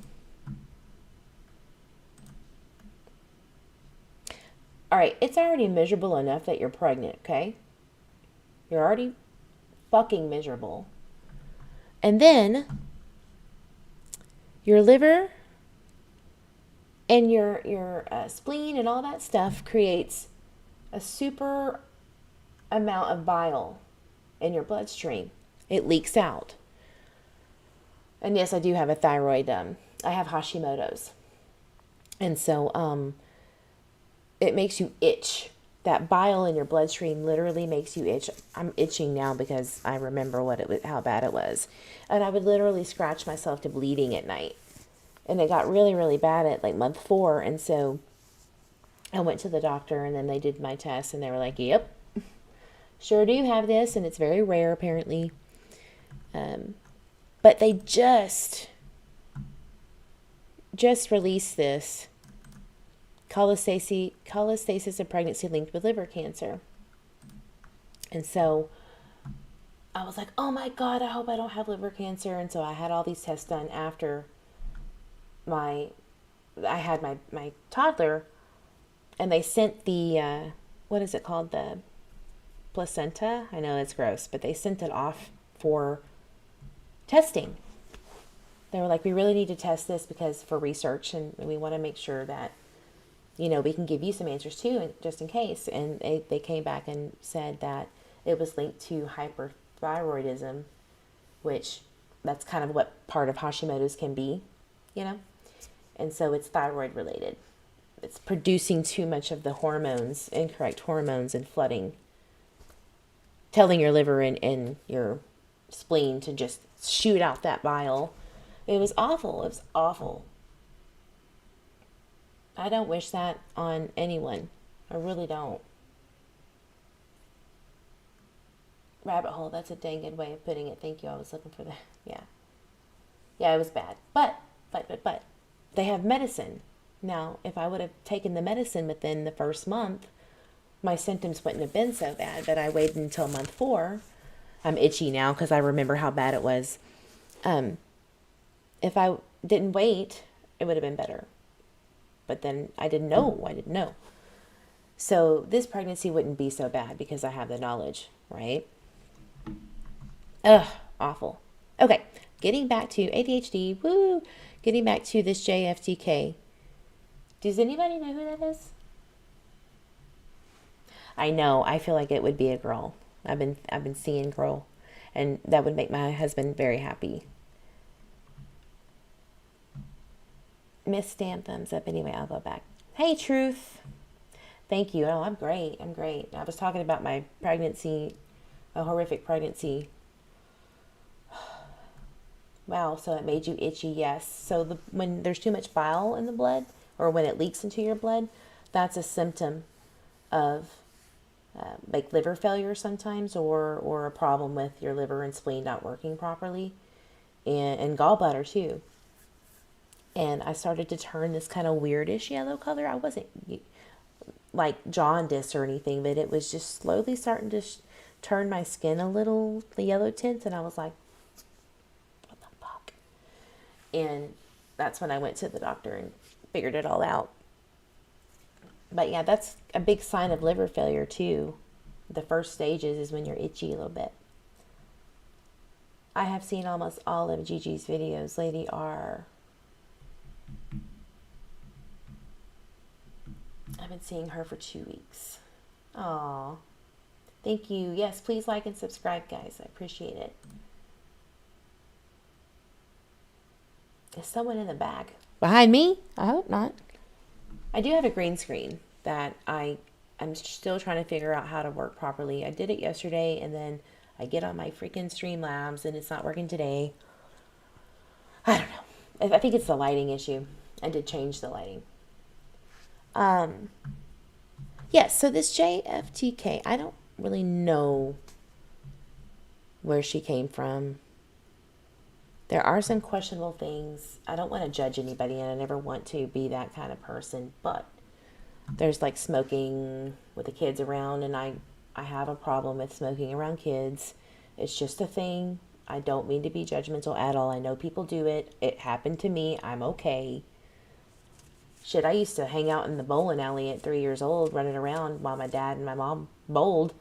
All right, it's already miserable enough that you're pregnant, okay? You're already fucking miserable. And then your liver and your spleen and all that stuff creates a super amount of bile in your bloodstream. It leaks out. And yes, I do have a thyroid. I have Hashimoto's. And so it makes you itch. That bile in your bloodstream literally makes you itch. I'm itching now because I remember how bad it was. And I would literally scratch myself to bleeding at night. And it got really, really bad at like month 4. And so I went to the doctor, and then they did my test, and they were like, yep, sure do have this. And it's very rare, apparently. But they just released this cholestasis of pregnancy linked with liver cancer. And so I was like, oh my God, I hope I don't have liver cancer. And so I had all these tests done after I had my toddler, and they sent the, what is it called? The placenta. I know it's gross, but they sent it off for testing. They were like, we really need to test this because for research, and we want to make sure that, we can give you some answers too, just in case. And they came back and said that it was linked to hyperthyroidism, which that's kind of what part of Hashimoto's can be, And so it's thyroid related. It's producing too much of the hormones, incorrect hormones, and flooding, telling your liver and your spleen to just shoot out that bile. It was awful. It was awful. I don't wish that on anyone. I really don't. Rabbit hole, that's a dang good way of putting it. Thank you. I was looking for that. Yeah. Yeah, it was bad. But they have medicine. Now, if I would have taken the medicine within the first month, my symptoms wouldn't have been so bad, but I waited until month 4. I'm itchy now because I remember how bad it was. If I didn't wait, it would have been better. But then I didn't know. So this pregnancy wouldn't be so bad because I have the knowledge, right? Ugh, awful. Okay, getting back to ADHD, woo! Getting back to this JFTK. Does anybody know who that is? I know, I feel like it would be a girl. I've been seeing girl, and that would make my husband very happy. Miss Stan thumbs up. Anyway, I'll go back. Hey, Truth. Thank you. Oh, I'm great. I was talking about my pregnancy, a horrific pregnancy. Wow, so it made you itchy, yes. So when there's too much bile in the blood, or when it leaks into your blood, that's a symptom of like liver failure sometimes, or a problem with your liver and spleen not working properly, and gallbladder too. And I started to turn this kind of weirdish yellow color. I wasn't like jaundice or anything, but it was just slowly starting to turn my skin a little, the yellow tints, and I was like, what the fuck? And that's when I went to the doctor and figured it all out. But yeah, that's a big sign of liver failure too. The first stages is when you're itchy a little bit. I have seen almost all of Gigi's videos, Lady R. I've been seeing her for 2 weeks. Aw. Thank you. Yes, please like and subscribe, guys. I appreciate it. Is someone in the back? Behind me? I hope not. I do have a green screen that I'm still trying to figure out how to work properly. I did it yesterday, and then I get on my freaking Streamlabs, and it's not working today. I don't know. I think it's the lighting issue. I did change the lighting. Yes, so this JFTK, I don't really know where she came from. There are some questionable things. I don't want to judge anybody, and I never want to be that kind of person, but there's like smoking with the kids around, and I have a problem with smoking around kids. It's just a thing. I don't mean to be judgmental at all. I know people do it. It happened to me. I'm okay. Shit, I used to hang out in the bowling alley at 3 years old, running around while my dad and my mom bowled.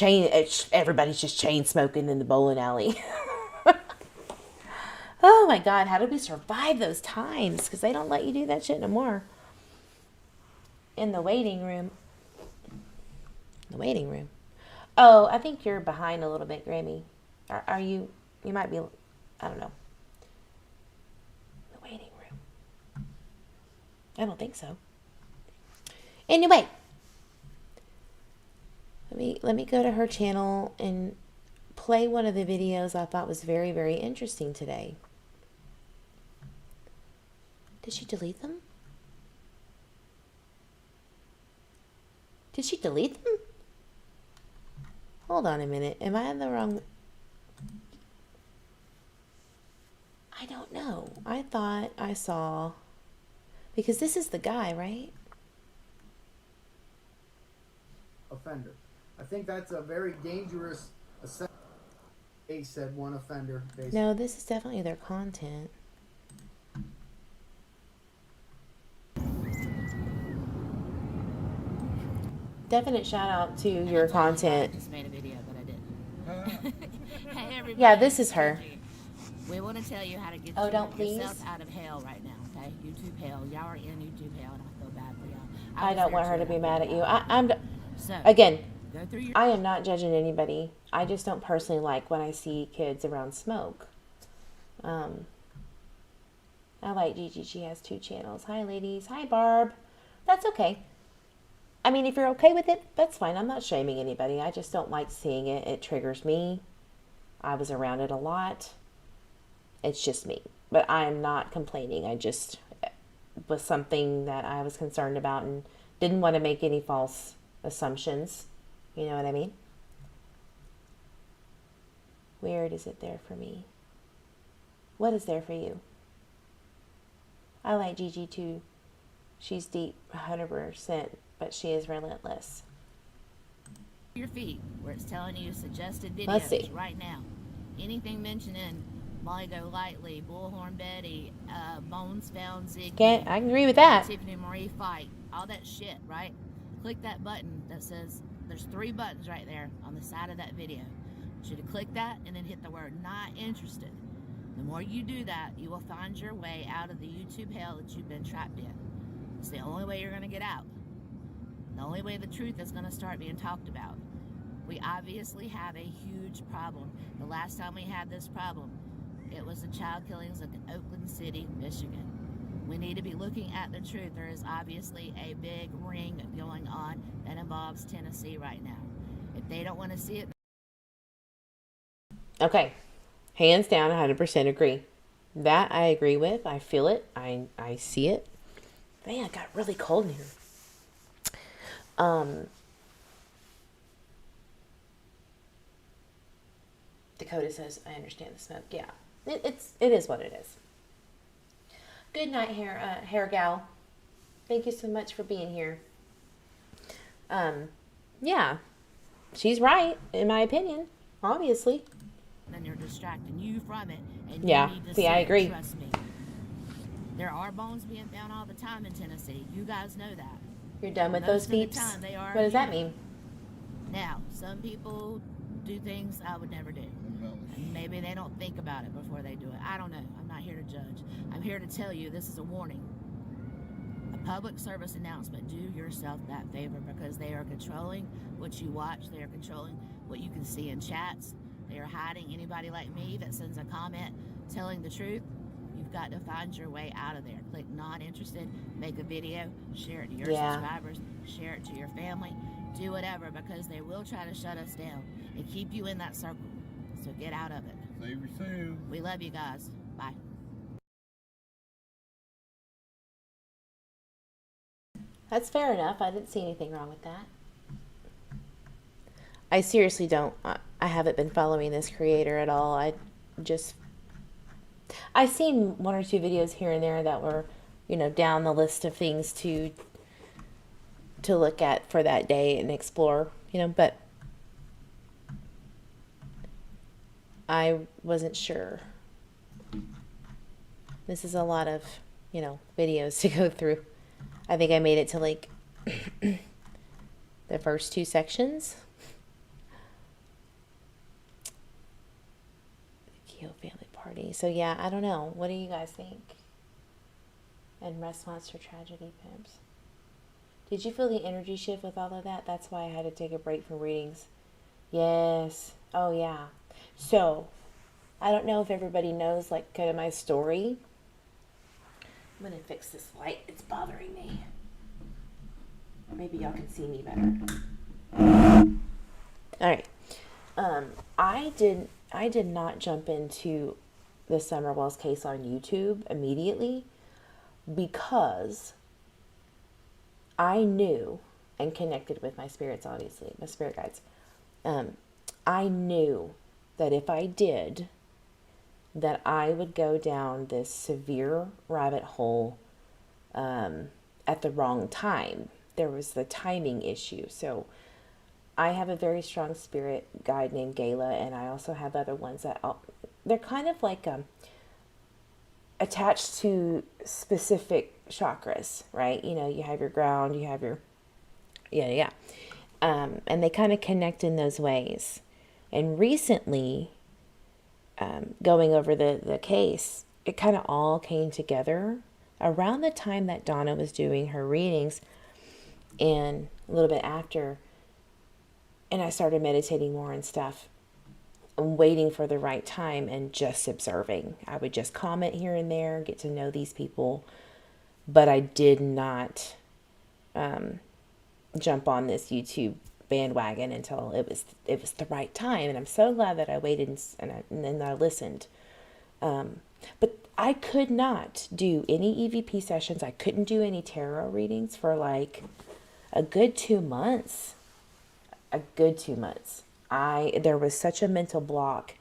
Everybody's just chain smoking in the bowling alley. Oh my God, how did we survive those times? Because they don't let you do that shit no more. In the waiting room. The waiting room. Oh, I think you're behind a little bit, Grammy. Are you? You might be. I don't know. The waiting room. I don't think so. Anyway, let me go to her channel and play one of the videos I thought was very, very interesting today. Did she delete them? Did she delete them? Hold on a minute. Am I in the wrong? I don't know. I thought I saw, because this is the guy, right? Offender. I think that's a very dangerous assessment. They said one offender. No, this is definitely their content. Definite shout out to your content. I just made a video, but I didn't. Hey, everybody. Yeah, this is her. We want to tell you how to get yourself out of hell right now, okay? YouTube hell. Y'all are in YouTube hell, and I feel bad for y'all. I don't want her to be mad at you. So, again, go through your... I am not judging anybody. I just don't personally like when I see kids around smoke. I like Gigi. She has 2 channels. Hi, ladies. Hi, Barb. That's okay. I mean, if you're okay with it, that's fine. I'm not shaming anybody. I just don't like seeing it. It triggers me. I was around it a lot. It's just me. But I'm not complaining. I just was something that I was concerned about and didn't want to make any false assumptions. You know what I mean? Weird, is it there for me? What is there for you? I like Gigi too. She's deep, 100%, but she is relentless. your feed where it's telling you suggested Let's see. videos right now. Anything mentioning Molly Golightly, Bullhorn Betty, Bones Found Ziggy, Okay, I agree with that. Tiffany Marie fight, all that shit, right? Click that button that says, there's 3 buttons right there on the side of that video. You should click that and then hit the word not interested. The more you do that, you will find your way out of the YouTube hell that you've been trapped in. It's the only way you're going to get out. The only way the truth is going to start being talked about. We obviously have a huge problem. The last time we had this problem, it was the child killings in Oakland City, Michigan. We need to be looking at the truth. There is obviously a big ring going on that involves Tennessee right now. If they don't want to see it. Okay. Hands down, 100% agree. That I agree with. I feel it. I see it. Man, it got really cold in here. Dakota says, I understand the smoke. Yeah, it is what it is. Good night, hair gal. Thank you so much for being here. Yeah, she's right, in my opinion, obviously. Then you're distracting you from it. And yeah, you need to see, I agree. Trust me. There are bones being found all the time in Tennessee. You guys know that. You're done with those peeps? What does that mean? Now, some people do things I would never do. And maybe they don't think about it before they do it. I don't know. I'm not here to judge. I'm here to tell you this is a warning. A public service announcement. Do yourself that favor, because they are controlling what you watch. They are controlling what you can see in chats. They are hiding anybody like me that sends a comment telling the truth. You've got to find your way out of there. Click not interested, make a video, share it to your subscribers, share it to your family, do whatever, because they will try to shut us down and keep you in that circle. So get out of it. Save yourself. We love you guys. Bye. That's fair enough. I didn't see anything wrong with that. I seriously don't. I haven't been following this creator at all. I've seen 1 or 2 videos here and there that were, down the list of things to look at for that day and explore, but I wasn't sure. This is a lot of, videos to go through. I think I made it to like the first 2 sections. Keogh family party. So yeah, I don't know. What do you guys think? And response to tragedy pimps. Did you feel the energy shift with all of that? That's why I had to take a break from readings. Yes. Oh yeah. So, I don't know if everybody knows like kind of my story. I'm going to fix this light. It's bothering me. Maybe y'all can see me better. All right. I did not jump into the Summer Wells case on YouTube immediately because I knew and connected with my spirits, obviously, my spirit guides. I knew that if I did, that I would go down this severe rabbit hole at the wrong time. There was the timing issue. So I have a very strong spirit guide named Gala, and I also have other ones that they're kind of like attached to specific chakras, right? You have your ground, you have your and they kind of connect in those ways. And recently, going over the case, it kind of all came together around the time that Donna was doing her readings and a little bit after. And I started meditating more and stuff and waiting for the right time and just observing. I would just comment here and there, get to know these people. But I did not jump on this YouTube bandwagon until it was the right time. And I'm so glad that I waited and then I listened. But I could not do any EVP sessions. I couldn't do any tarot readings for like a good 2 months. There was such a mental block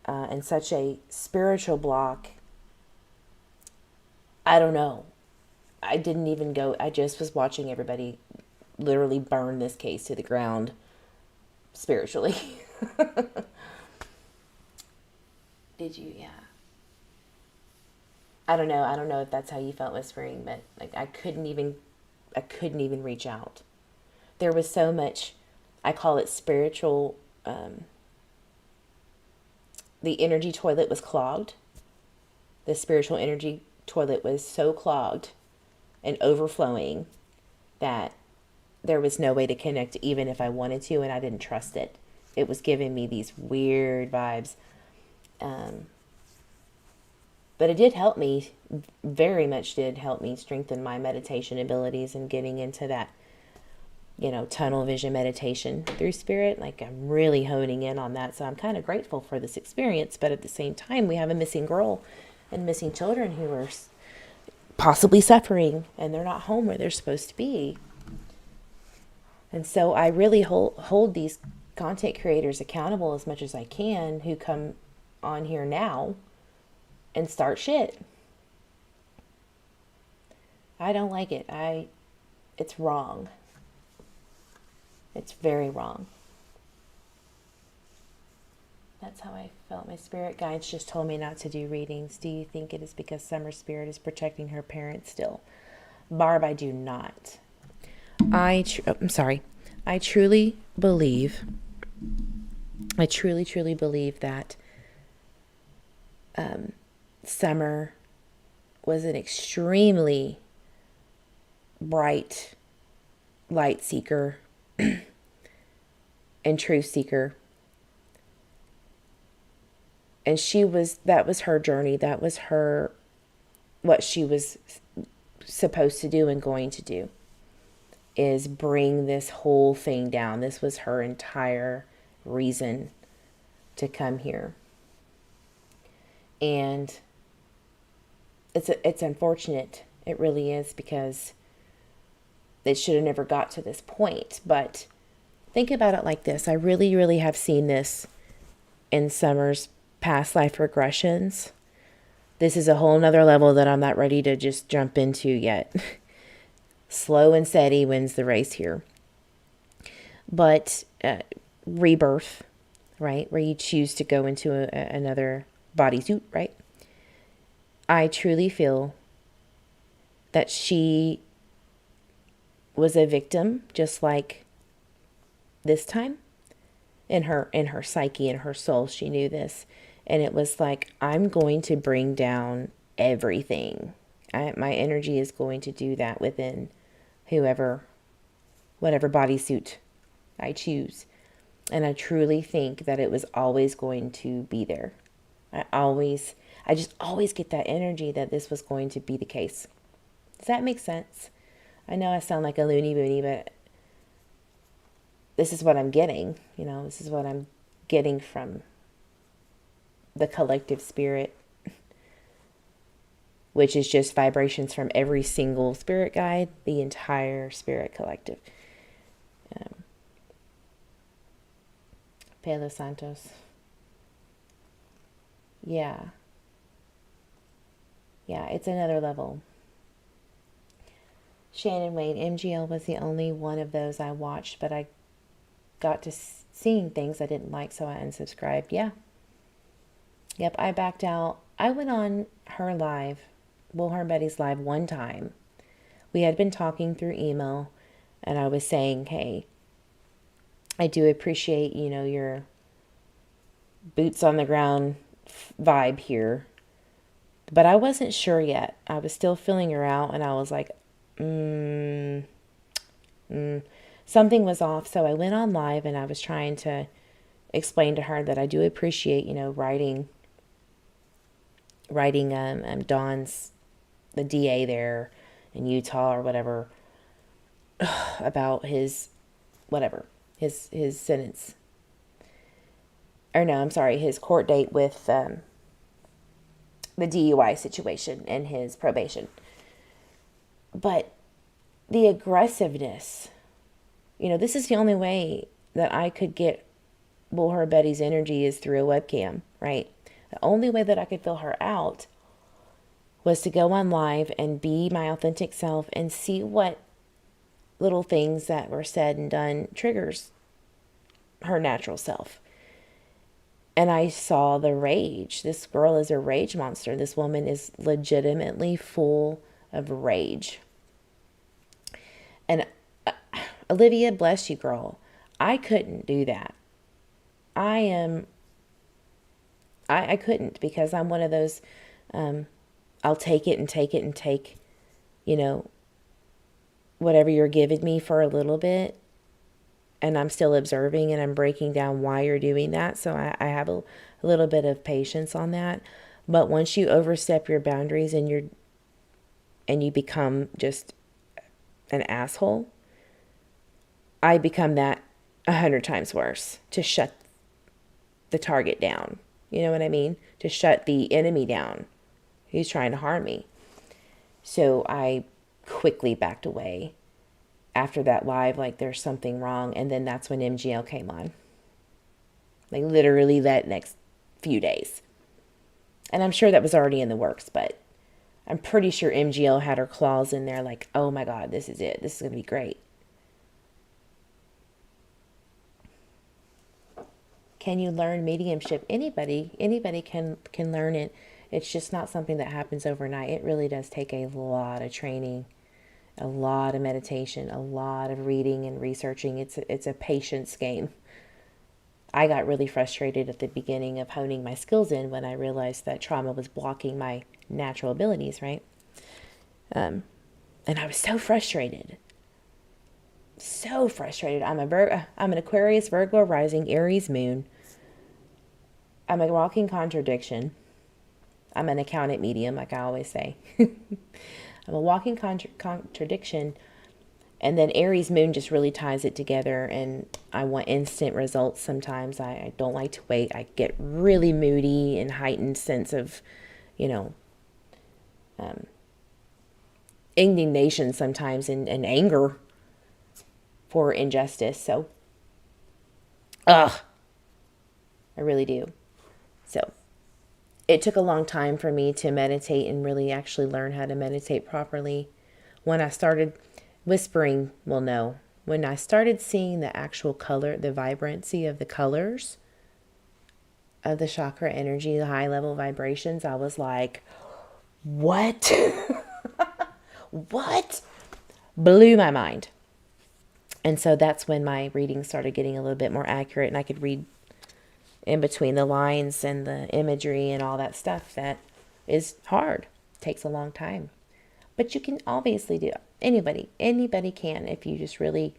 and such a spiritual block. I don't know. I didn't even go. I just was watching everybody literally burn this case to the ground spiritually. Did you? Yeah. I don't know. I don't know if that's how you felt whispering, but like I couldn't even reach out. There was so much, I call it spiritual, the energy toilet was clogged. The spiritual energy toilet was so clogged and overflowing that there was no way to connect even if I wanted to, and I didn't trust it. It was giving me these weird vibes. But it did help me, very much did help me strengthen my meditation abilities and getting into that, tunnel vision meditation through spirit. Like I'm really honing in on that. So I'm kind of grateful for this experience. But at the same time, we have a missing girl and missing children who are possibly suffering and they're not home where they're supposed to be. And so I really hold these content creators accountable as much as I can who come on here now and start shit. I don't like it. It's wrong. It's very wrong. That's how I felt. My spirit guides just told me not to do readings. Do you think it is because Summer Spirit is protecting her parents still? Barb, I do not. I'm sorry. I truly truly believe that Summer was an extremely bright light seeker and truth seeker. And that was her journey. That was what she was supposed to do and going to do, is bring this whole thing down. This was her entire reason to come here. And it's unfortunate. It really is, because it should have never got to this point. But think about it like this. I really, really have seen this in Summer's past life regressions. This is a whole nother level that I'm not ready to just jump into yet. Slow and steady wins the race here. But rebirth, right? Where you choose to go into another bodysuit, right? I truly feel that she was a victim, just like this time. In her psyche, in her soul, she knew this. And it was like, I'm going to bring down everything. My energy is going to do that within whatever bodysuit I choose. And I truly think that it was always going to be there. I just always get that energy that this was going to be the case. Does that make sense? I know I sound like a loony boony, but this is what I'm getting. This is what I'm getting from the collective spirit, which is just vibrations from every single spirit guide, the entire spirit collective. Palo Santos. Yeah, it's another level. Shannon Wade, MGL was the only one of those I watched, but I got to seeing things I didn't like, so I unsubscribed. Yeah. Yep, I backed out. I went on her live, Bullhorn Betty's live, one time. We had been talking through email, and I was saying, hey, I do appreciate, your boots on the ground vibe here. But I wasn't sure yet. I was still feeling her out, and I was like, something was off. So I went on live, and I was trying to explain to her that I do appreciate, writing Don's, the DA there in Utah or whatever, about his sentence. Or no, I'm sorry, his court date with the DUI situation and his probation. But the aggressiveness, this is the only way that I could get Bullhorn Betty's energy is through a webcam, right? The only way that I could feel her out was to go on live and be my authentic self and see what little things that were said and done triggers her natural self. And I saw the rage. This girl is a rage monster. This woman is legitimately full of rage. And Olivia, bless you, girl. I couldn't do that. I couldn't, because I'm one of those, I'll take it and take it and take, whatever you're giving me for a little bit. And I'm still observing and I'm breaking down why you're doing that. So I have a little bit of patience on that. But once you overstep your boundaries and you become just an asshole, I become that 100 times worse, to shut the target down. You know what I mean? To shut the enemy down who's trying to harm me. So I quickly backed away after that live, like there's something wrong. And then that's when MGL came on. Like literally that next few days. And I'm sure that was already in the works, but I'm pretty sure MGL had her claws in there like, oh my God, this is it. This is going to be great. Can you learn mediumship? Anybody can learn it. It's just not something that happens overnight. It really does take a lot of training, a lot of meditation, a lot of reading and researching. It's a patience game. I got really frustrated at the beginning of honing my skills in when I realized that trauma was blocking my natural abilities, right? And I was so frustrated. So frustrated. I'm an Aquarius, Virgo rising, Aries moon. I'm a walking contradiction. I'm an accountant medium, like I always say. I'm a walking contradiction. And then Aries moon just really ties it together. And I want instant results sometimes. I don't like to wait. I get really moody and heightened sense of, indignation sometimes and anger for injustice. So, I really do. So, it took a long time for me to meditate and really actually learn how to meditate properly. When I started whispering, well, no. When I started seeing the actual color, the vibrancy of the colors of the chakra energy, the high level vibrations, I was like, what? What? Blew my mind. And so that's when my reading started getting a little bit more accurate, and I could read in between the lines and the imagery and all that stuff that is hard. Takes a long time. But you can obviously do it. Anybody can if you just really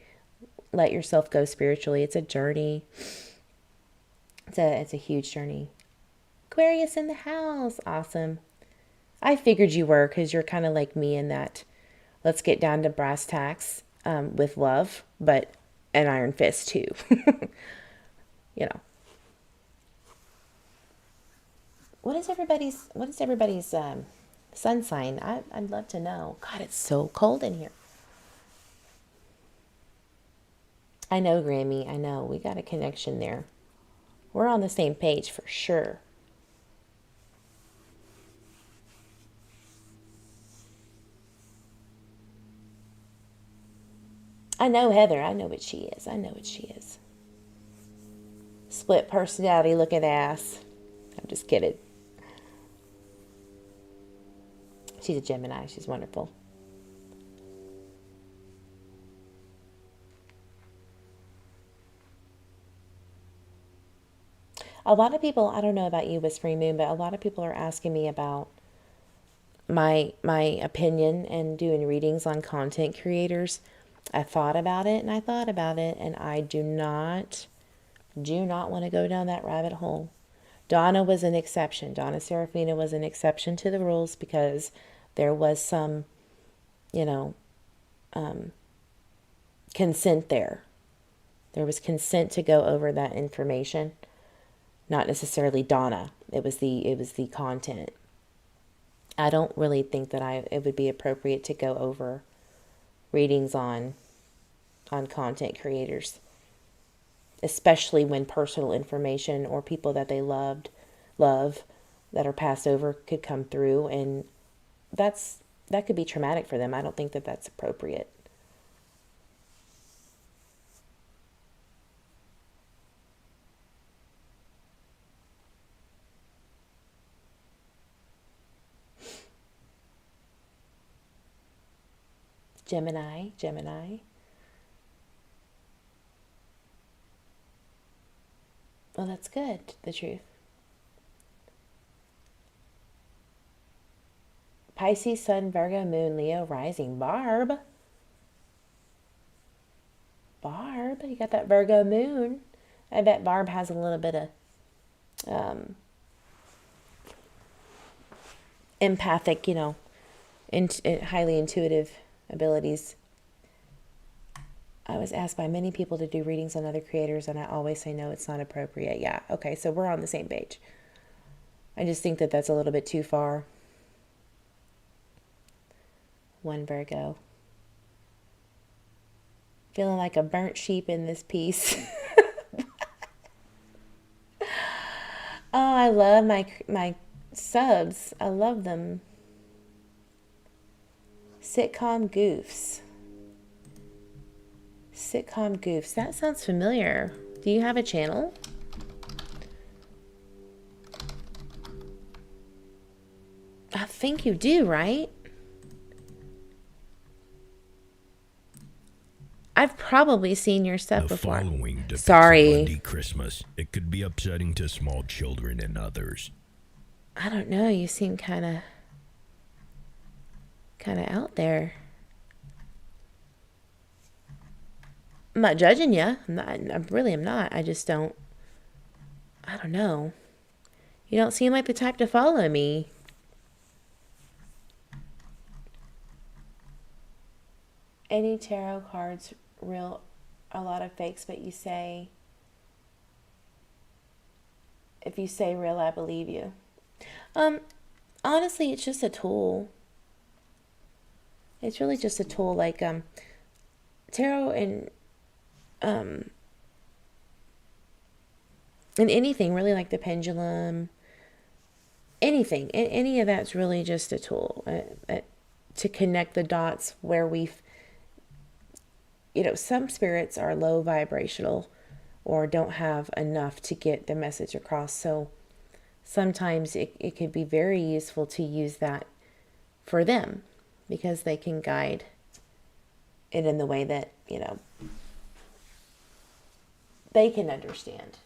let yourself go spiritually. It's a journey. It's a huge journey. Aquarius in the house. Awesome. I figured you were, because you're kind of like me in that let's get down to brass tacks with love, but an iron fist too. What is everybody's sun sign? I'd love to know. God, it's so cold in here. I know, Grammy. I know. We got a connection there. We're on the same page for sure. I know Heather. I know what she is. Split personality looking ass. I'm just kidding. She's a Gemini. She's wonderful. A lot of people, I don't know about you, Whispering Moon, but a lot of people are asking me about my opinion and doing readings on content creators. I thought about it, and I do not want to go down that rabbit hole. Donna was an exception. Donna Serafina was an exception to the rules because there was some, consent there. There was consent to go over that information. Not necessarily Donna. It was the content. I don't really think that it would be appropriate to go over readings on content creators, especially when personal information or people that they love that are passed over could come through, and that could be traumatic for them. I don't think that that's appropriate. Gemini, Gemini. Well, that's good, the truth. Pisces, Sun, Virgo, Moon, Leo, Rising. Barb, you got that Virgo Moon. I bet Barb has a little bit of empathic, highly intuitive abilities. I was asked by many people to do readings on other creators, and I always say no, it's not appropriate. Yeah, okay, so we're on the same page. I just think that that's a little bit too far. One Virgo. Feeling like a burnt sheep in this piece. Oh, I love my subs. I love them. Sitcom goofs. Sitcom goofs. That sounds familiar. Do you have a channel? I think you do, right? I've probably seen your stuff before. The following depicts Sorry. a Monday Christmas. It could be upsetting to small children and others. I don't know. You seem kind of out there. I'm not judging you. I really am not. I just don't. I don't know. You don't seem like the type to follow me. Any tarot cards real? A lot of fakes, but you say, if you say real, I believe you. Honestly, it's just a tool. It's really just a tool. Like tarot and anything really, like the pendulum, anything, any of that's really just a tool to connect the dots where we've, some spirits are low vibrational or don't have enough to get the message across. So sometimes it could be very useful to use that for them because they can guide it in the way that, they can understand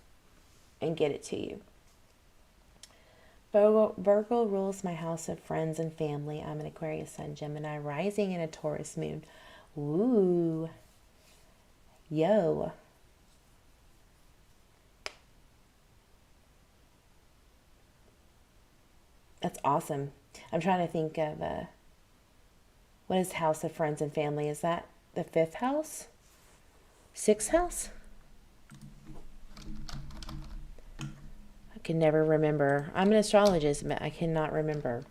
and get it to you. Virgo rules my house of friends and family. I'm an Aquarius Sun, Gemini rising, and a Taurus moon. Ooh. Yo. That's awesome. I'm trying to think of what is house of friends and family? Is that the 5th house? 6th house? I can never remember. I'm an astrologist, but I cannot remember.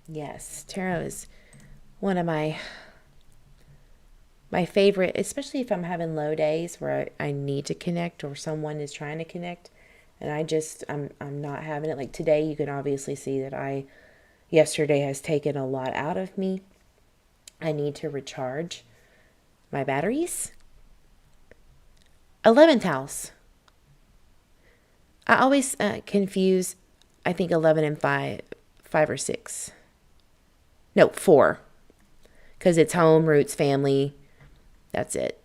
Yes, tarot is one of my favorite, especially if I'm having low days where I need to connect or someone is trying to connect and I'm not having it. Like today, you can obviously see that yesterday has taken a lot out of me. I need to recharge my batteries. 11th house. I always confuse, I think 11 and 5 or 6. No, 4. Because it's home, roots, family. That's it.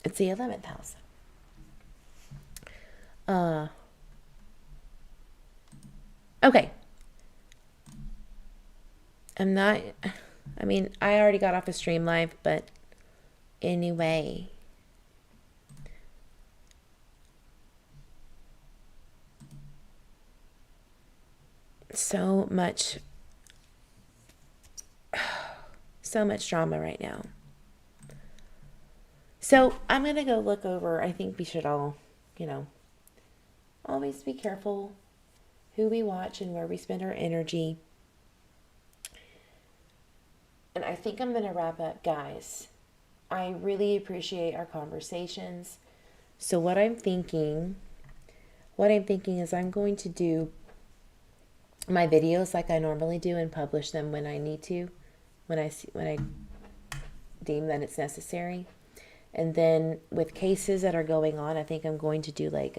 It's the 11th house. Okay. I already got off a stream live, but anyway. So much drama right now. So I'm going to go look over. I think we should all, always be careful who we watch and where we spend our energy. And I think I'm going to wrap up, guys. I really appreciate our conversations. So what I'm thinking is I'm going to do my videos like I normally do and publish them when I need to, when I deem that it's necessary. And then with cases that are going on, I think I'm going to do like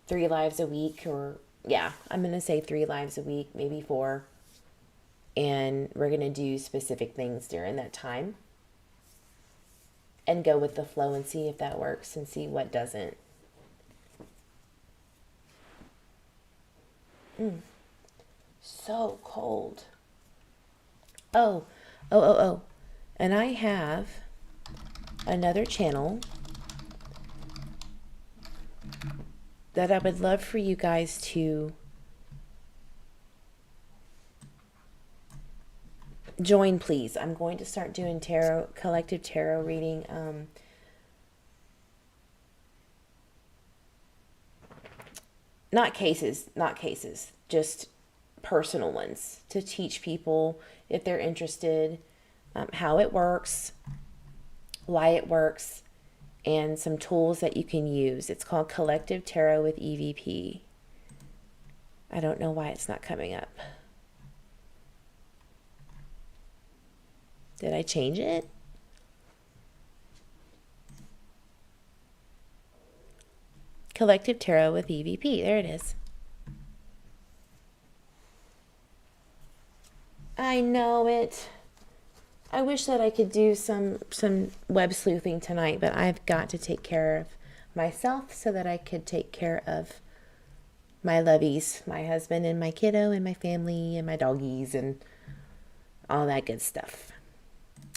3 lives a week, or yeah, I'm going to say 3 lives a week, maybe 4. And we're going to do specific things during that time and go with the flow and see if that works and see what doesn't. So cold. Oh. And I have another channel that I would love for you guys to join, please. I'm going to start doing collective tarot reading. Not cases, just personal ones to teach people, if they're interested, how it works, why it works, and some tools that you can use. It's called Collective Tarot with EVP. I don't know why it's not coming up. Did I change it? Collective Tarot with EVP. There it is. I know it. I wish that I could do some web sleuthing tonight, but I've got to take care of myself so that I could take care of my lovies, my husband and my kiddo and my family and my doggies and all that good stuff.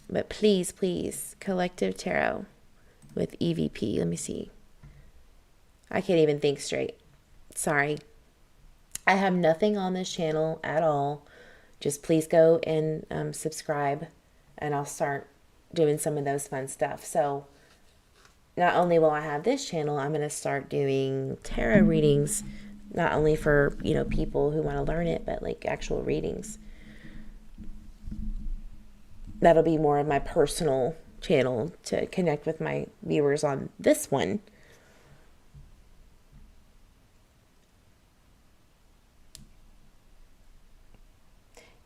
But please, please, Collective Tarot with EVP. Let me see. I can't even think straight. Sorry. I have nothing on this channel at all. Just please go and subscribe, and I'll start doing some of those fun stuff. So not only will I have this channel, I'm going to start doing tarot readings, not only for, people who want to learn it, but like actual readings. That'll be more of my personal channel to connect with my viewers on this one.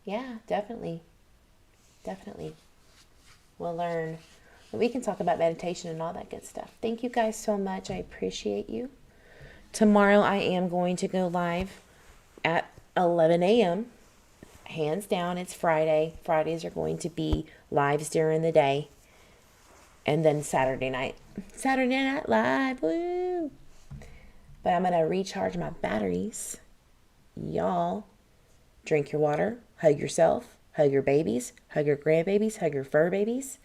Yeah, definitely. We'll learn. We can talk about meditation and all that good stuff. Thank you guys so much. I appreciate you. Tomorrow I am going to go live at 11 a.m. Hands down, it's Friday. Fridays are going to be lives during the day. And then Saturday Night Live. Woo! But I'm going to recharge my batteries. Y'all, drink your water. Hug yourself, hug your babies, hug your grandbabies, hug your fur babies.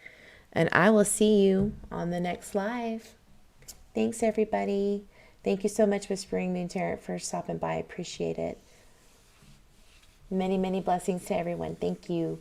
And I will see you on the next live. Thanks, everybody. Thank you so much, Whispering Moon Tarot, for stopping by. I appreciate it. Many, many blessings to everyone. Thank you.